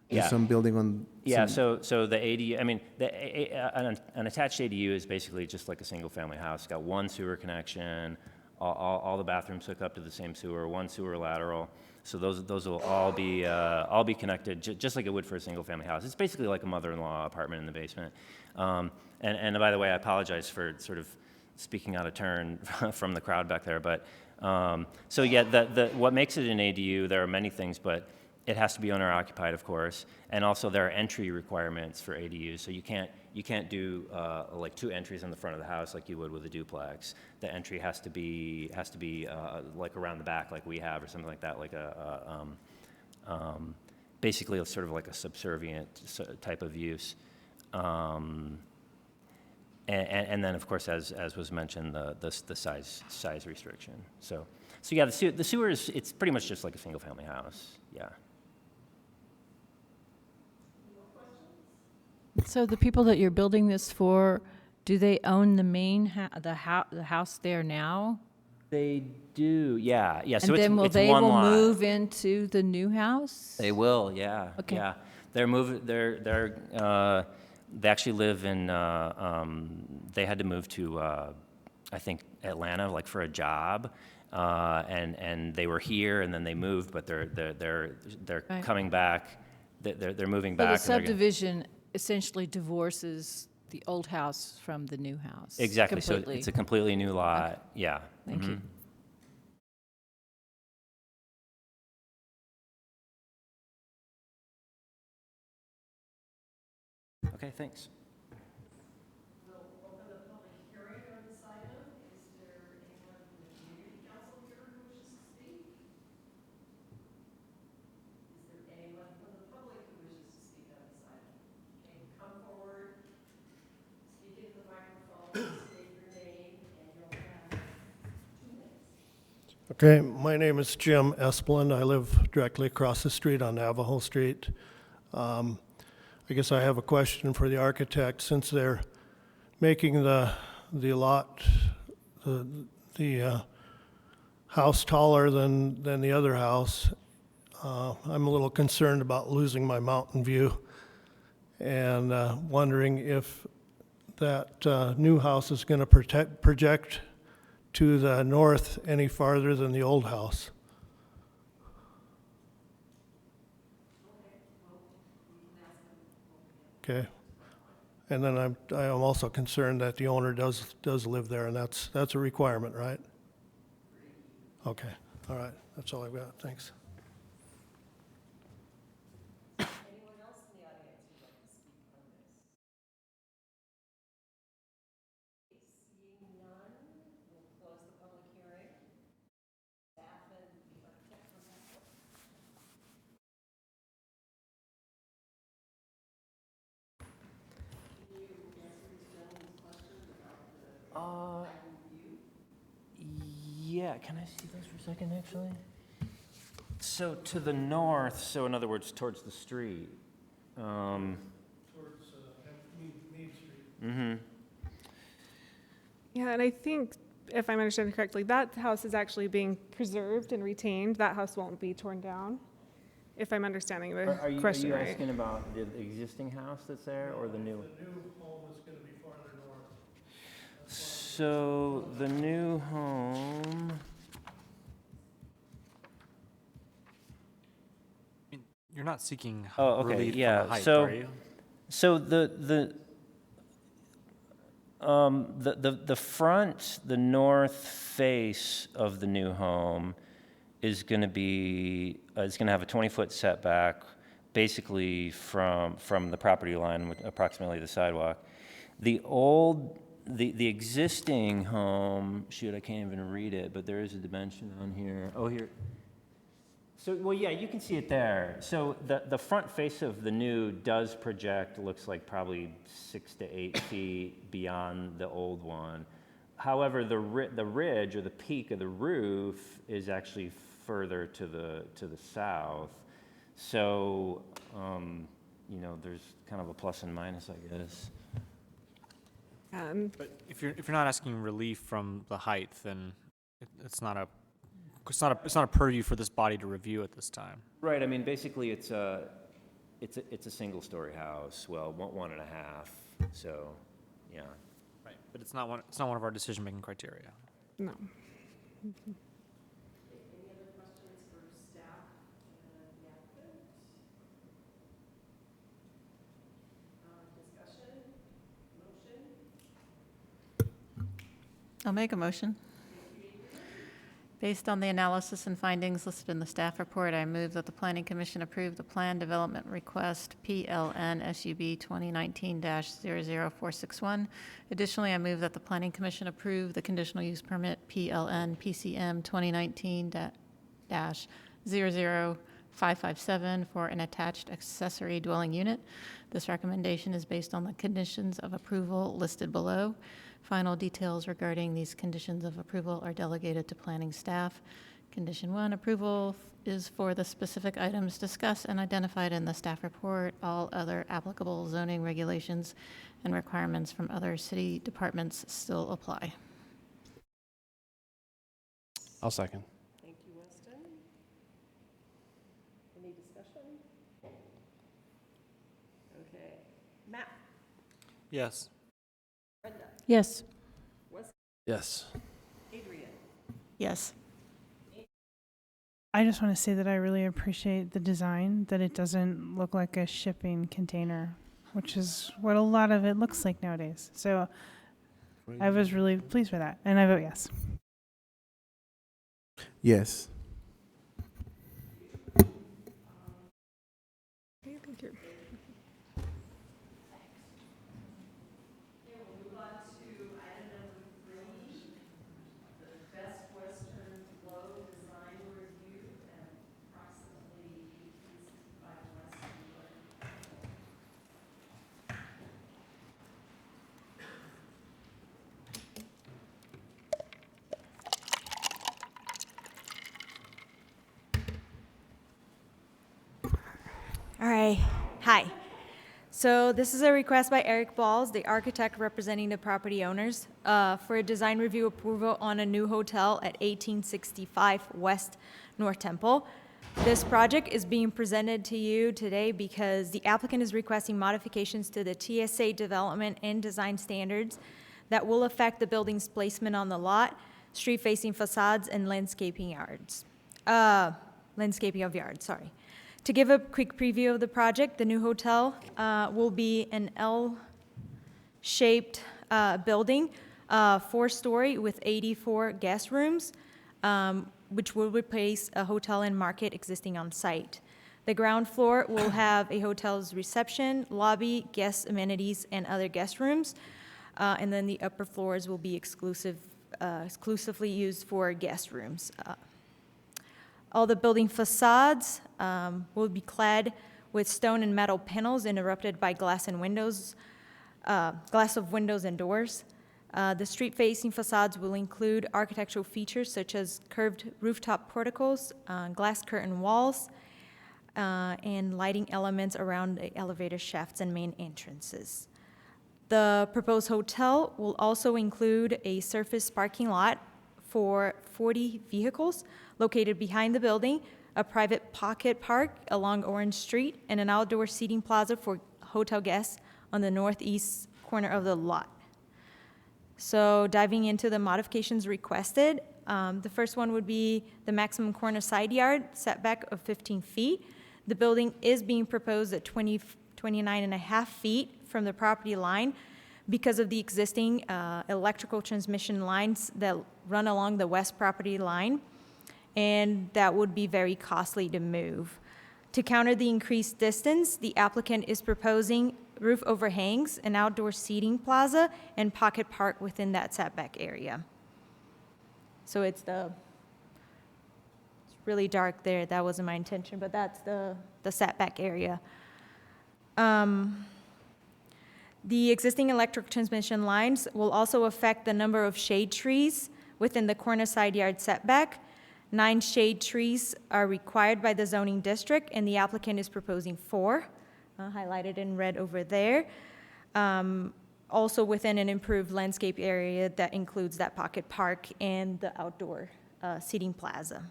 do Yeah. some building on. Yeah, some- so the ADU, I mean, an attached ADU is basically just like a single-family house. It's got one sewer connection, all the bathrooms hook up to the same sewer, one sewer lateral. So those will all be connected, just like it would for a single-family house. It's basically like a mother-in-law apartment in the basement. And by the way, I apologize for sort of speaking out of turn from the crowd back there, but so yeah, what makes it an ADU? There are many things, but it has to be owner occupied, of course, and also there are entry requirements for ADUs. So you can't do like 2 entries in the front of the house like you would with a duplex. The entry has to be like around the back, like we have, or something like that, like basically a sort of like a subservient type of use. And then, of course, as was mentioned, the size restriction. So yeah, the sewer it's pretty much just like a single-family house. Yeah. So the people that you're building this for, do they own the main, the house there now? They do, yeah. So And then it's they one will lot. move into the new house? They will, yeah. Okay. Yeah. They actually live in, they had to move to, I think, Atlanta, like for a job. And they were here and then they moved, but they're Right. coming back. They're moving So back. the and they're gonna- subdivision essentially divorces the old house from the new house? Exactly, so completely. it's a completely new lot, yeah. Thank you. Mhm. Okay, thanks. Okay, my name is Jim Esplin. I live directly across the street on Navajo Street. I guess I have a question for the architect. Since they're making the lot, the house taller than the other house, I'm a little concerned about losing my mountain view and wondering if that new house is going to project to the north any farther than the old house. Okay. And then I am also concerned that the owner does live there, and that's a requirement, right? Okay, all right, that's all I've got, thanks. Yeah, can I see those for a second, actually? So to the north, so in other words, towards the street. Towards Mead Street. Mm-hmm. Yeah, and I think, if I'm understanding correctly, that house is actually being preserved and retained. That house won't be torn down, if I'm understanding the question Are right. you asking about the existing house that's there or the new? The new home is going to be farther north. So the new home, You're not seeking Oh, okay, relief yeah, from the height, so- are you? so the front, the north face of the new home is going to be, is going to have a 20-foot setback, basically from the property line, approximately the sidewalk. The existing home, shoot, I can't even read it, but there is a dimension on here. Oh, here. So, well, yeah, you can see it there. So the front face of the new does project, looks like probably 6 to 8 feet beyond the old one. However, the ridge or the peak of the roof is actually further to the south. So, you know, there's kind of a plus and minus, I guess. But if you're not asking relief from the height, then it's not a purview for this body to review at this time. Right, I mean, basically, it's a single-story house, well, one and a half, so, yeah. Right. But it's not one of our decision-making criteria. No. I'll make a motion. Based on the analysis and findings listed in the staff report, I move that the Planning Commission approve the Plan Development Request PLN SUB 2019-00461. Additionally, I move that the Planning Commission approve the Conditional Use Permit PLN PCM 2019-00557 for an attached accessory dwelling unit. This recommendation is based on the conditions of approval listed below. Final details regarding these conditions of approval are delegated to planning staff. Condition 1, approval is for the specific items discussed and identified in the staff report. All other applicable zoning regulations and requirements from other city departments still apply. I'll second. Thank you, Weston. Any discussion? Okay. Matt? Yes. Brenda? Yes. Weston? Yes. Adrian? Yes. I just want to say that I really appreciate the design, that it doesn't look like a shipping container, which is what a lot of it looks like nowadays. So I was really pleased with that, and I vote yes. Yes. Okay, thank you. All right. Hi. So this is a request by Eric Balls, the architect representing the property owners, for a design review approval on a new hotel at 1865 West North Temple. This project is being presented to you today because the applicant is requesting modifications to the TSA development and design standards that will affect the building's placement on the lot, street-facing facades, and landscaping of yards, sorry. To give a quick preview of the project, the new hotel will be an L-shaped building, 4-story with 84 guest rooms, which will replace a hotel and market existing on site. The ground floor will have a hotel's reception, lobby, guest amenities, and other guest rooms. And then the upper floors will be exclusively used for guest rooms. All the building facades will be clad with stone and metal panels interrupted by glass of windows and doors. The street-facing facades will include architectural features such as curved rooftop porticos, glass curtain walls, and lighting elements around the elevator shafts and main entrances. The proposed hotel will also include a surface parking lot for 40 vehicles located behind the building, a private pocket park along Orange Street, and an outdoor seating plaza for hotel guests on the northeast corner of the lot. So diving into the modifications requested, the first one would be the maximum corner side yard setback of 15 feet. The building is being proposed at 29.5 feet from the property line because of the existing electrical transmission lines that run along the west property line, and that would be very costly to move. To counter the increased distance, the applicant is proposing roof overhangs, an outdoor seating plaza, and pocket park within that setback area. So it's really dark there. That wasn't my intention, but that's the setback area. The existing electric transmission lines will also affect the number of shade trees within the corner side yard setback. 9 shade trees are required by the zoning district, and the applicant is proposing 4, highlighted in red over there. also within an improved landscape area that includes that pocket park and the outdoor seating plaza.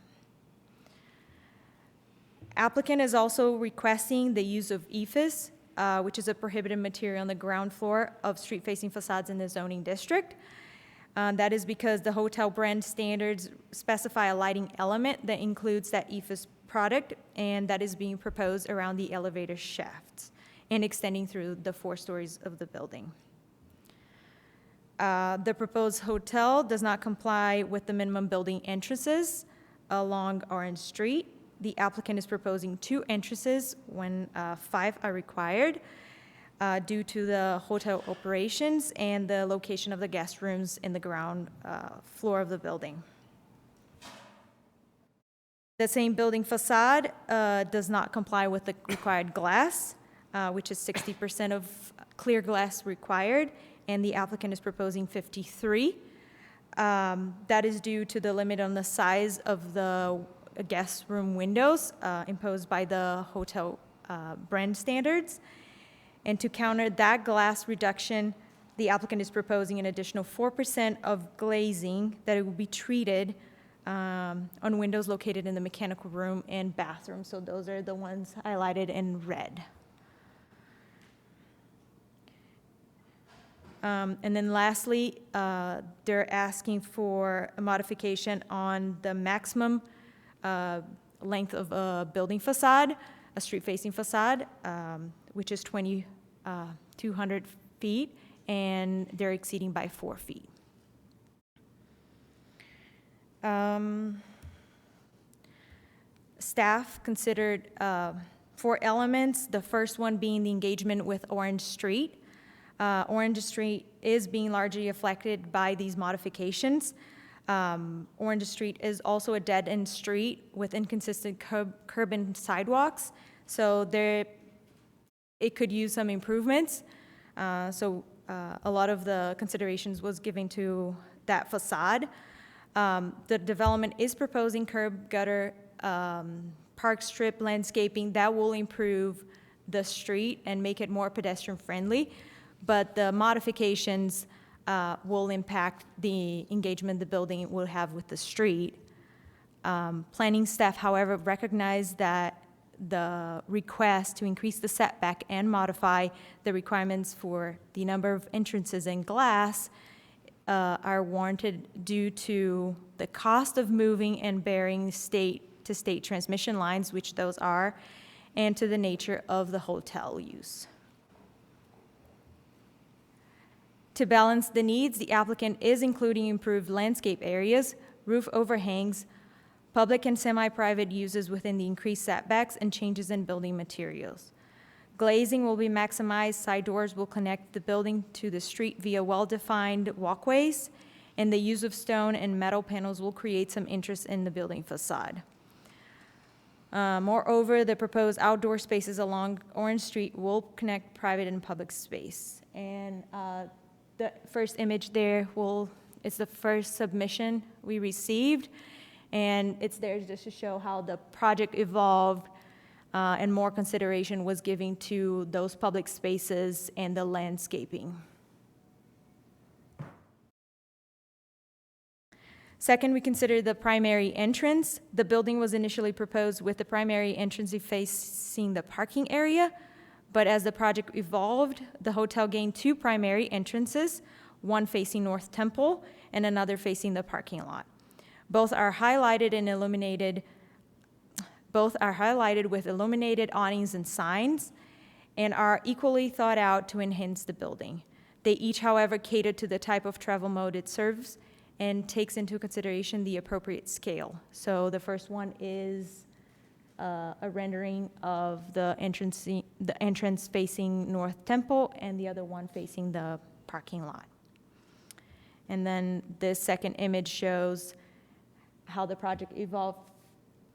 Applicant is also requesting the use of EFIS, which is a prohibited material on the ground floor of street-facing facades in the zoning district. That is because the hotel brand standards specify a lighting element that includes that EFIS product, and that is being proposed around the elevator shafts and extending through the 4 stories of the building. The proposed hotel does not comply with the minimum building entrances along Orange Street. The applicant is proposing 2 entrances when 5 are required due to the hotel operations and the location of the guest rooms in the ground floor of the building. The same building facade does not comply with the required glass, which is 60% of clear glass required, and the applicant is proposing 53. That is due to the limit on the size of the guest room windows imposed by the hotel brand standards. And to counter that glass reduction, the applicant is proposing an additional 4% of glazing that it will be treated on windows located in the mechanical room and bathroom. So those are the ones highlighted in red. And then lastly, they're asking for a modification on the maximum length of a building facade, a street-facing facade, which is 200 feet, and they're exceeding by 4 feet. Staff considered 4 elements, the first one being the engagement with Orange Street. Orange Street is being largely affected by these modifications. Orange Street is also a dead-end street with inconsistent curb and sidewalks, so it could use some improvements. A lot of the considerations was given to that facade. The development is proposing curb, gutter, park strip landscaping that will improve the street and make it more pedestrian-friendly, but the modifications will impact the engagement the building will have with the street. Planning staff, however, recognize that the request to increase the setback and modify the requirements for the number of entrances and glass are warranted due to the cost of moving and burying state-to-state transmission lines, which those are, and to the nature of the hotel use. To balance the needs, the applicant is including improved landscape areas, roof overhangs, public and semi-private uses within the increased setbacks, and changes in building materials. Glazing will be maximized, side doors will connect the building to the street via well-defined walkways, and the use of stone and metal panels will create some interest in the building facade. Moreover, the proposed outdoor spaces along Orange Street will connect private and public space. And the first image there it's the first submission we received, and it's there just to show how the project evolved and more consideration was given to those public spaces and the landscaping. Second, we consider the primary entrance. The building was initially proposed with the primary entrance facing the parking area, but as the project evolved, the hotel gained 2 primary entrances, one facing North Temple and another facing the parking lot. Both are highlighted with illuminated awnings and signs and are equally thought out to enhance the building. They each, however, cater to the type of travel mode it serves and takes into consideration the appropriate scale. So the first one is a rendering of the entrance facing North Temple, and the other one facing the parking lot. And then this second image shows how the project evolved.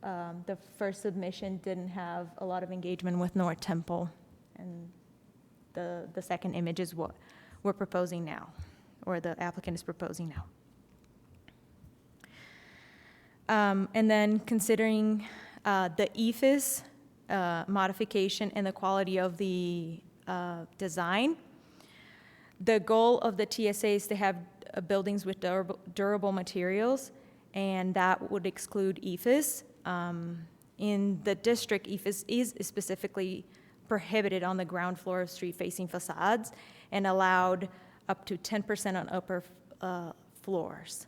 The first submission didn't have a lot of engagement with North Temple, and the second image is what we're proposing now, or the applicant is proposing now. And then considering the EFIS modification and the quality of the design, The goal of the TSA is to have buildings with durable materials, and that would exclude EFS. In the district, EFS is specifically prohibited on the ground floor of street-facing facades and allowed up to 10% on upper floors.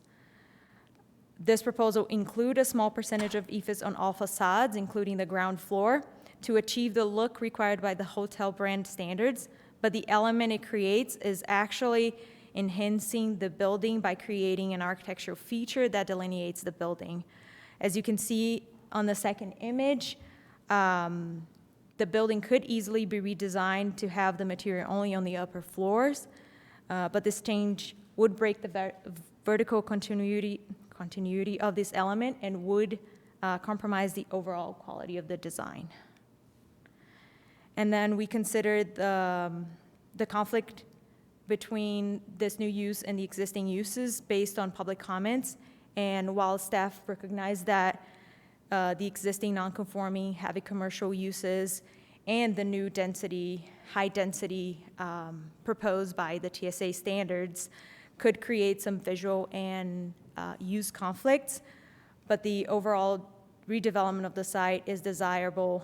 This proposal include a small percentage of EFS on all facades, including the ground floor, to achieve the look required by the hotel brand standards, but the element it creates is actually enhancing the building by creating an architectural feature that delineates the building. As you can see on the second image, the building could easily be redesigned to have the material only on the upper floors, but this change would break the vertical continuity of this element and would compromise the overall quality of the design. And then we considered the conflict between this new use and the existing uses based on public comments. And while staff recognized that the existing non-conforming heavy commercial uses and the new density, high density proposed by the TSA standards could create some visual and use conflicts, but the overall redevelopment of the site is desirable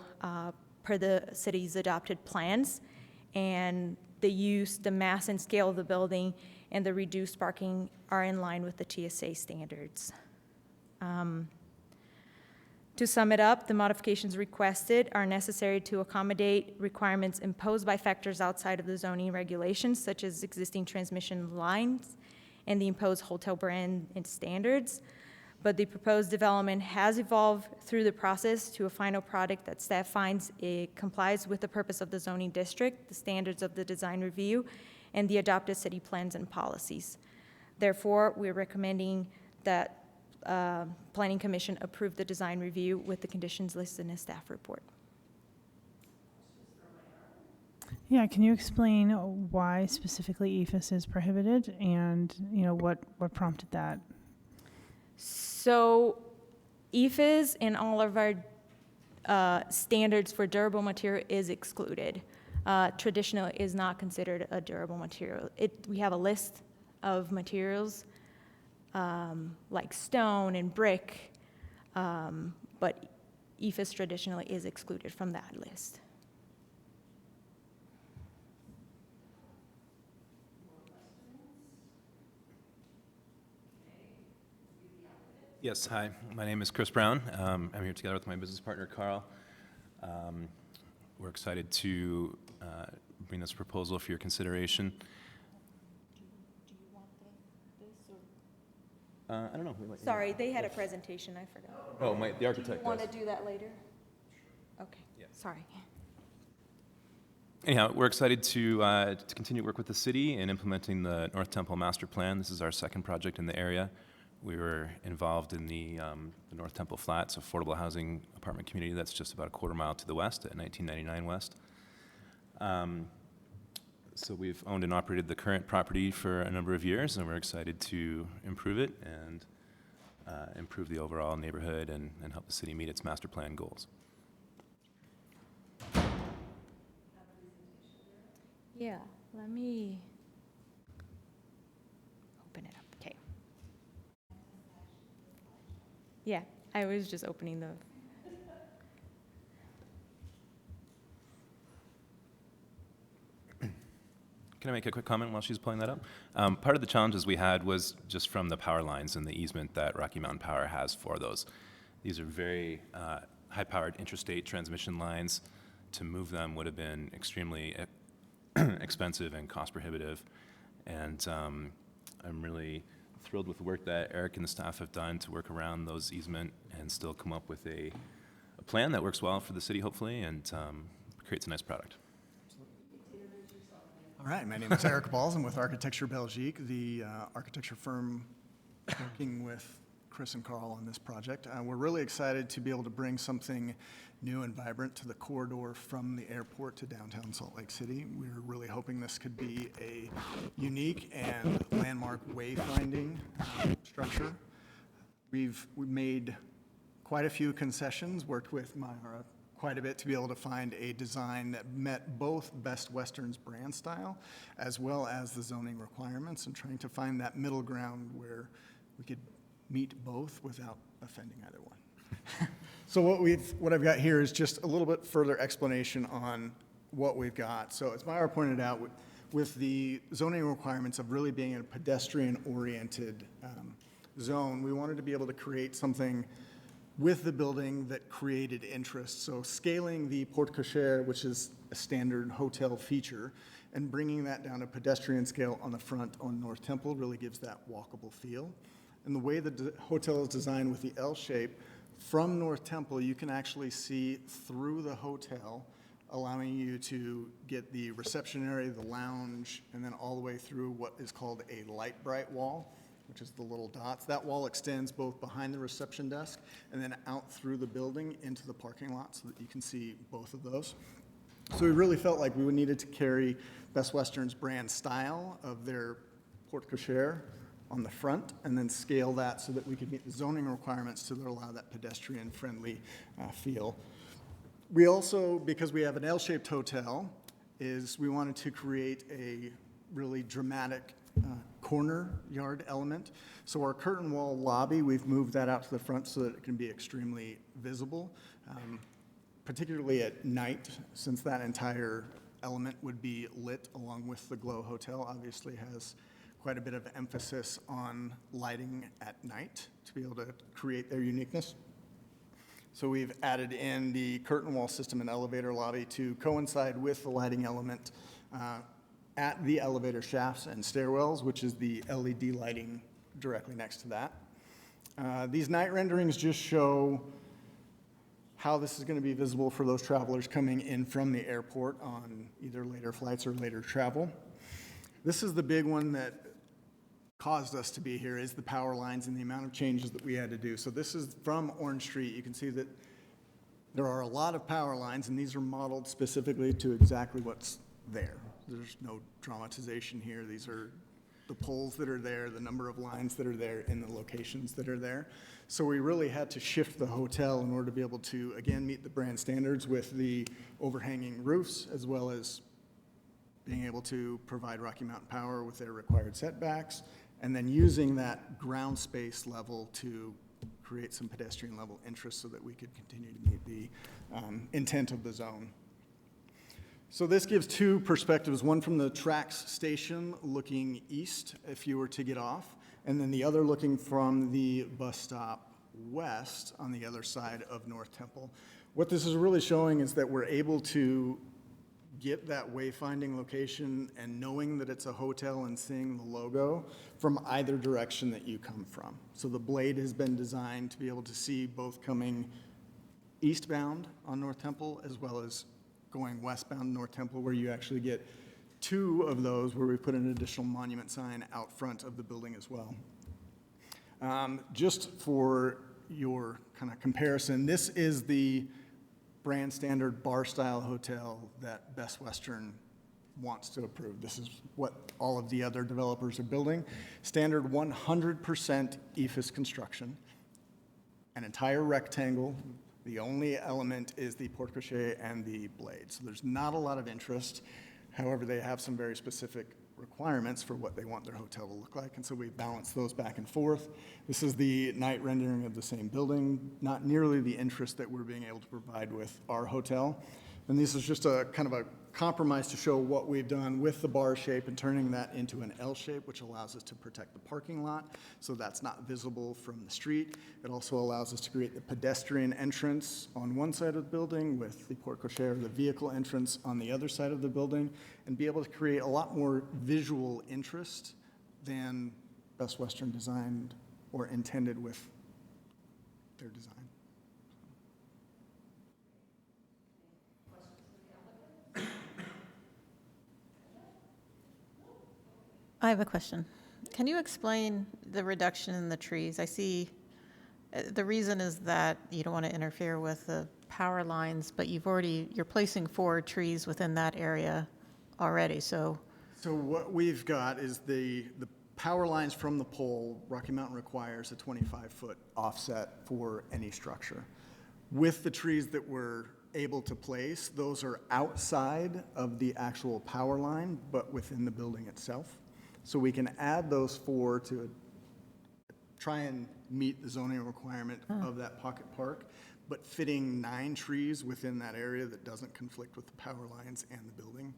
per the city's adopted plans, and the use, the mass and scale of the building, and the reduced parking are in line with the TSA standards. To sum it up, the modifications requested are necessary to accommodate requirements imposed by factors outside of the zoning regulations, such as existing transmission lines and the imposed hotel brand and standards. But the proposed development has evolved through the process to a final product that staff finds it complies with the purpose of the zoning district, the standards of the design review, and the adopted city plans and policies. Therefore, we're recommending that Planning Commission approve the design review with the conditions listed in the staff report. Yeah, can you explain why specifically EFS is prohibited and, what prompted that? So EFS and all of our standards for durable material is excluded. Traditional is not considered a durable material. We have a list of materials like stone and brick, but EFS traditionally is excluded from that list. Yes, hi, my name is Chris Brown. I'm here together with my business partner, Carl. We're excited to bring this proposal for your consideration. I don't know. Sorry, they had a presentation, I forgot. Oh, the architect Do you want to does. do that later? Okay, sorry. Anyhow, we're excited to continue work with the city in implementing the North Temple Master Plan. This is our second project in the area. We were involved in the North Temple Flats affordable housing apartment community that's just about a quarter mile to the west at 1999 West. So we've owned and operated the current property for a number of years, and we're excited to improve it and improve the overall neighborhood and help the city meet its master plan goals. Yeah, let me open it up. Okay. Yeah, I was just opening the. Can I make a quick comment while she's pulling that up? Part of the challenges we had was just from the power lines and the easement that Rocky Mountain Power has for those. These are very high-powered interstate transmission lines. To move them would have been extremely expensive and cost-prohibitive. And I'm really thrilled with the work that Eric and the staff have done to work around those easement and still come up with a plan that works well for the city, hopefully, and creates a nice product. All right, my name is Eric Balls. I'm with Architecture Belgique, the architecture firm working with Chris and Carl on this project. We're really excited to be able to bring something new and vibrant to the corridor from the airport to downtown Salt Lake City. We're really hoping this could be a unique and landmark wayfinding structure. We've made quite a few concessions, worked with Myara quite a bit to be able to find a design that met both Best Western's brand style as well as the zoning requirements, and trying to find that middle ground where we could meet both without offending either one. So what I've got here is just a little bit further explanation on what we've got. So as Myra pointed out, with the zoning requirements of really being a pedestrian-oriented zone, we wanted to be able to create something with the building that created interest. So scaling the porte cochere, which is a standard hotel feature, and bringing that down to pedestrian scale on the front on North Temple really gives that walkable feel. And the way the hotel is designed with the L shape, from North Temple, you can actually see through the hotel, allowing you to get the reception area, the lounge, and then all the way through what is called a light bright wall, which is the little dots. That wall extends both behind the reception desk and then out through the building into the parking lot so that you can see both of those. So we really felt like we needed to carry Best Western's brand style of their porte cochere on the front and then scale that so that we could meet the zoning requirements to allow that pedestrian-friendly feel. We also, because we have an L-shaped hotel, we wanted to create a really dramatic corner yard element. So our curtain wall lobby, we've moved that out to the front so that it can be extremely visible, particularly at night, since that entire element would be lit along with the Glow Hotel. Obviously has quite a bit of emphasis on lighting at night to be able to create their uniqueness. So we've added in the curtain wall system and elevator lobby to coincide with the lighting element at the elevator shafts and stairwells, which is the LED lighting directly next to that. These night renderings just show how this is going to be visible for those travelers coming in from the airport on either later flights or later travel. This is the big one that caused us to be here, is the power lines and the amount of changes that we had to do. So this is from Orange Street. You can see that there are a lot of power lines, and these are modeled specifically to exactly what's there. There's no dramatization here. These are the poles that are there, the number of lines that are there, in the locations that are there. So we really had to shift the hotel in order to be able to, again, meet the brand standards with the overhanging roofs, as well as being able to provide Rocky Mountain Power with their required setbacks, and then using that ground space level to create some pedestrian level interest so that we could continue to meet the intent of the zone. So this gives two perspectives, one from the tracks station looking east if you were to get off, and then the other looking from the bus stop west on the other side of North Temple. What this is really showing is that we're able to get that wayfinding location and knowing that it's a hotel and seeing the logo from either direction that you come from. So the blade has been designed to be able to see both coming eastbound on North Temple as well as going westbound North Temple, where you actually get two of those where we put an additional monument sign out front of the building as well. Just for your kind of comparison, this is the brand standard bar style hotel that Best Western wants to approve. This is what all of the other developers are building. Standard 100% EIFS construction, an entire rectangle. The only element is the porte cochere and the blade. So there's not a lot of interest. However, they have some very specific requirements for what they want their hotel to look like, and so we balance those back and forth. This is the night rendering of the same building, not nearly the interest that we're being able to provide with our hotel. And this is just a kind of a compromise to show what we've done with the bar shape and turning that into an L shape, which allows us to protect the parking lot, so that's not visible from the street. It also allows us to create the pedestrian entrance on one side of the building with the porte cochere, the vehicle entrance on the other side of the building, and be able to create a lot more visual interest than Best Western designed or intended with their design. I have a question. Can you explain the reduction in the trees? I see the reason is that you don't want to interfere with the power lines, but you're placing 4 trees within that area already, so. So what we've got is the power lines from the pole. Rocky Mountain requires a 25-foot offset for any structure. With the trees that we're able to place, those are outside of the actual power line, but within the building itself. So we can add those 4 to try and meet the zoning requirement of that pocket park, but fitting 9 trees within that area that doesn't conflict with the power lines and the building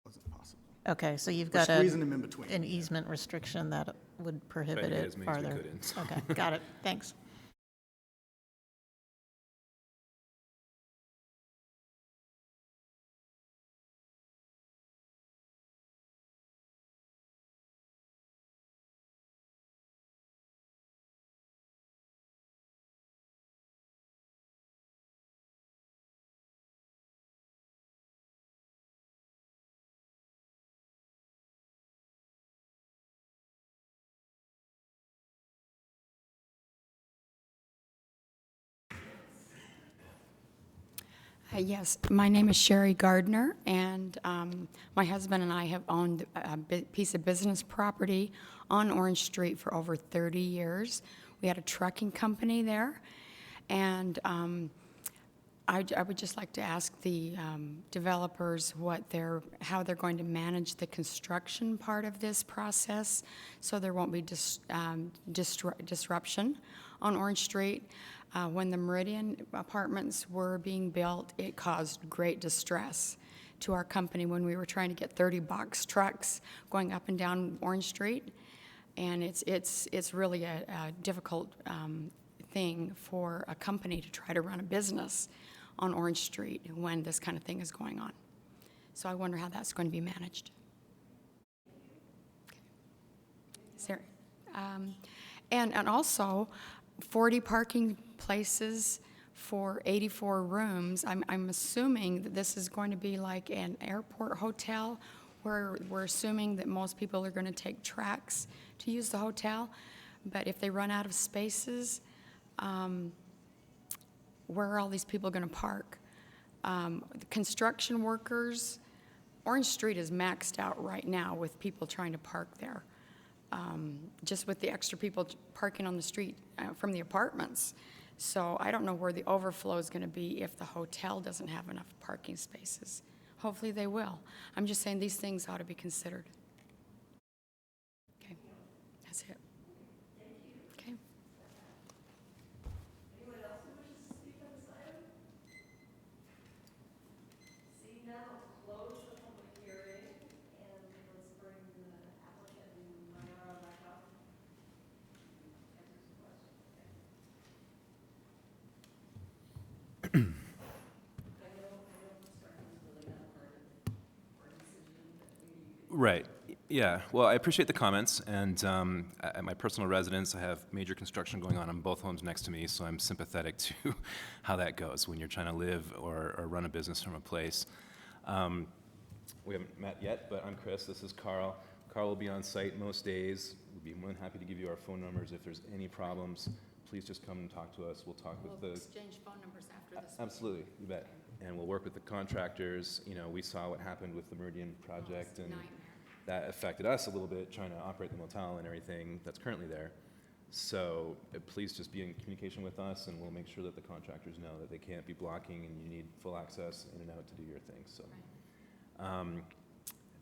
wasn't possible. Okay, so you've We're got squeezing them in between. an easement restriction that would Tried prohibit to get it as many as we farther. could in, so. Okay, got it, thanks. Yes, my name is Sherry Gardner, and my husband and I have owned a piece of business property on Orange Street for over 30 years. We had a trucking company there, and I would just like to ask the developers how they're going to manage the construction part of this process, so there won't be disruption on Orange Street. When the Meridian apartments were being built, it caused great distress to our company when we were trying to get 30 box trucks going up and down Orange Street. And it's really a difficult thing for a company to try to run a business on Orange Street when this kind of thing is going on. So I wonder how that's going to be managed. Okay. And also, 40 parking places for 84 rooms. I'm assuming that this is going to be like an airport hotel, where we're assuming that most people are going to take tracks to use the hotel. But if they run out of spaces, where are all these people going to park? The construction workers, Orange Street is maxed out right now with people trying to park there. Just with the extra people parking on the street from the apartments. So I don't know where the overflow is going to be if the hotel doesn't have enough parking spaces. Hopefully they will. I'm just saying these things ought to be considered. Okay, that's it. Okay. Anyone else who wishes to speak on this item? See now, close the public hearing, and let's bring the applicant and Mayara back up. Right. Yeah. Well, I appreciate the comments, and at my personal residence, I have major construction going on both homes next to me, so I'm sympathetic to how that goes when you're trying to live or run a business from a place. We haven't met yet, but I'm Chris. This is Carl. Carl will be on site most days. We'd be more than happy to give you our phone numbers if there's any problems. Please just come and talk to us. We'll talk with the exchange phone numbers after this. Absolutely, you bet. And we'll work with the contractors. You know, we saw what happened with the Meridian project, and that affected us a little bit trying to operate the motel and everything that's currently there. So please just be in communication with us, and we'll make sure that the contractors know that they can't be blocking and you need full access in and out to do your thing. So,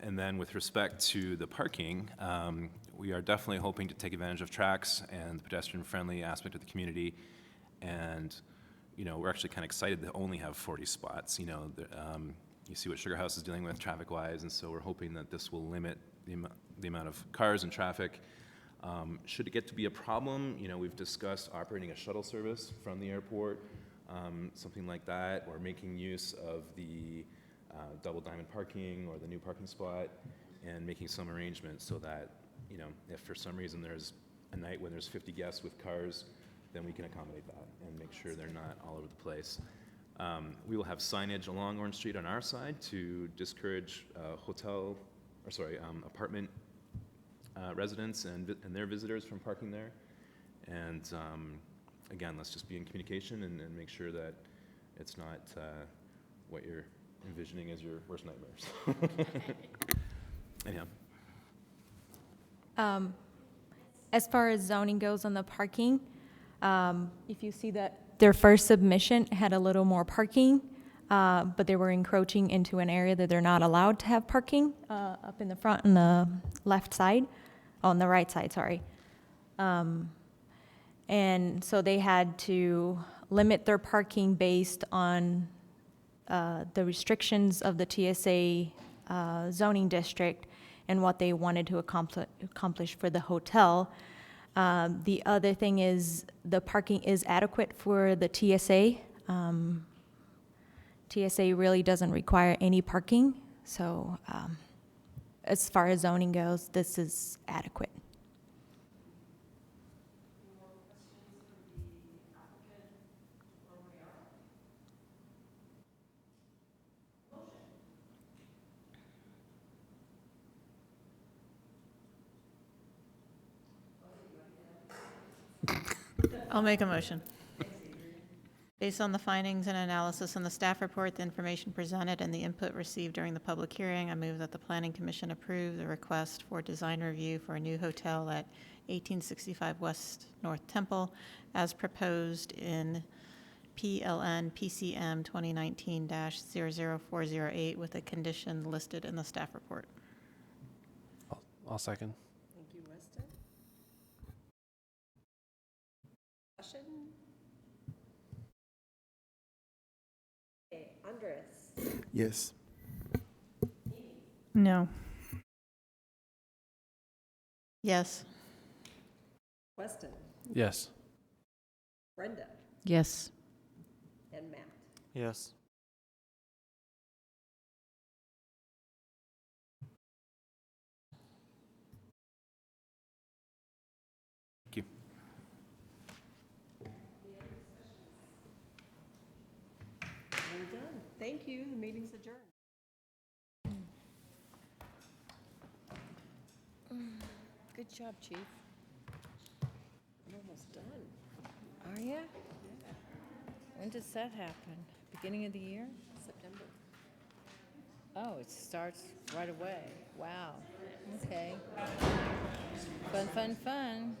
and then with respect to the parking, we are definitely hoping to take advantage of tracks and the pedestrian-friendly aspect of the community. And, you know, we're actually kind of excited to only have 40 spots. You know, you see what Sugar House is dealing with traffic-wise, and so we're hoping that this will limit the amount of cars and traffic. Should it get to be a problem, you know, we've discussed operating a shuttle service from the airport, something like that, or making use of the double diamond parking or the new parking spot, and making some arrangements so that, you know, if for some reason there's a night when there's 50 guests with cars, then we can accommodate that and make sure they're not all over the place. We will have signage along Orange Street on our side to discourage apartment residents and their visitors from parking there. And again, let's just be in communication and make sure that it's not what you're envisioning as your worst nightmares. Anyhow. As far as zoning goes on the parking, if you see that their first submission had a little more parking, but they were encroaching into an area that they're not allowed to have parking up in the front on the left side, on the right side, sorry. And so they had to limit their parking based on the restrictions of the TSA zoning district and what they wanted to accomplish for the hotel. The other thing is the parking is adequate for the TSA. TSA really doesn't require any parking, so as far as zoning goes, this is adequate. I'll make a motion. Based on the findings and analysis in the staff report, the information presented, and the input received during the public hearing, I move that the Planning Commission approve the request for design review for a new hotel at 1865 West North Temple as proposed in PLN PCM 2019-00408 with a condition listed in the staff report. I'll second. Thank you, Weston. Discussion? Okay, Andres. Yes. No. Yes. Weston. Yes. Brenda. Yes. And Matt. Yes. Thank you. We're done. Thank you. The meeting's adjourned. Good job, Chief. I'm almost done. Are you? When does that happen? Beginning of the year? September. Oh, it starts right away. Wow. Okay. Fun, fun, fun.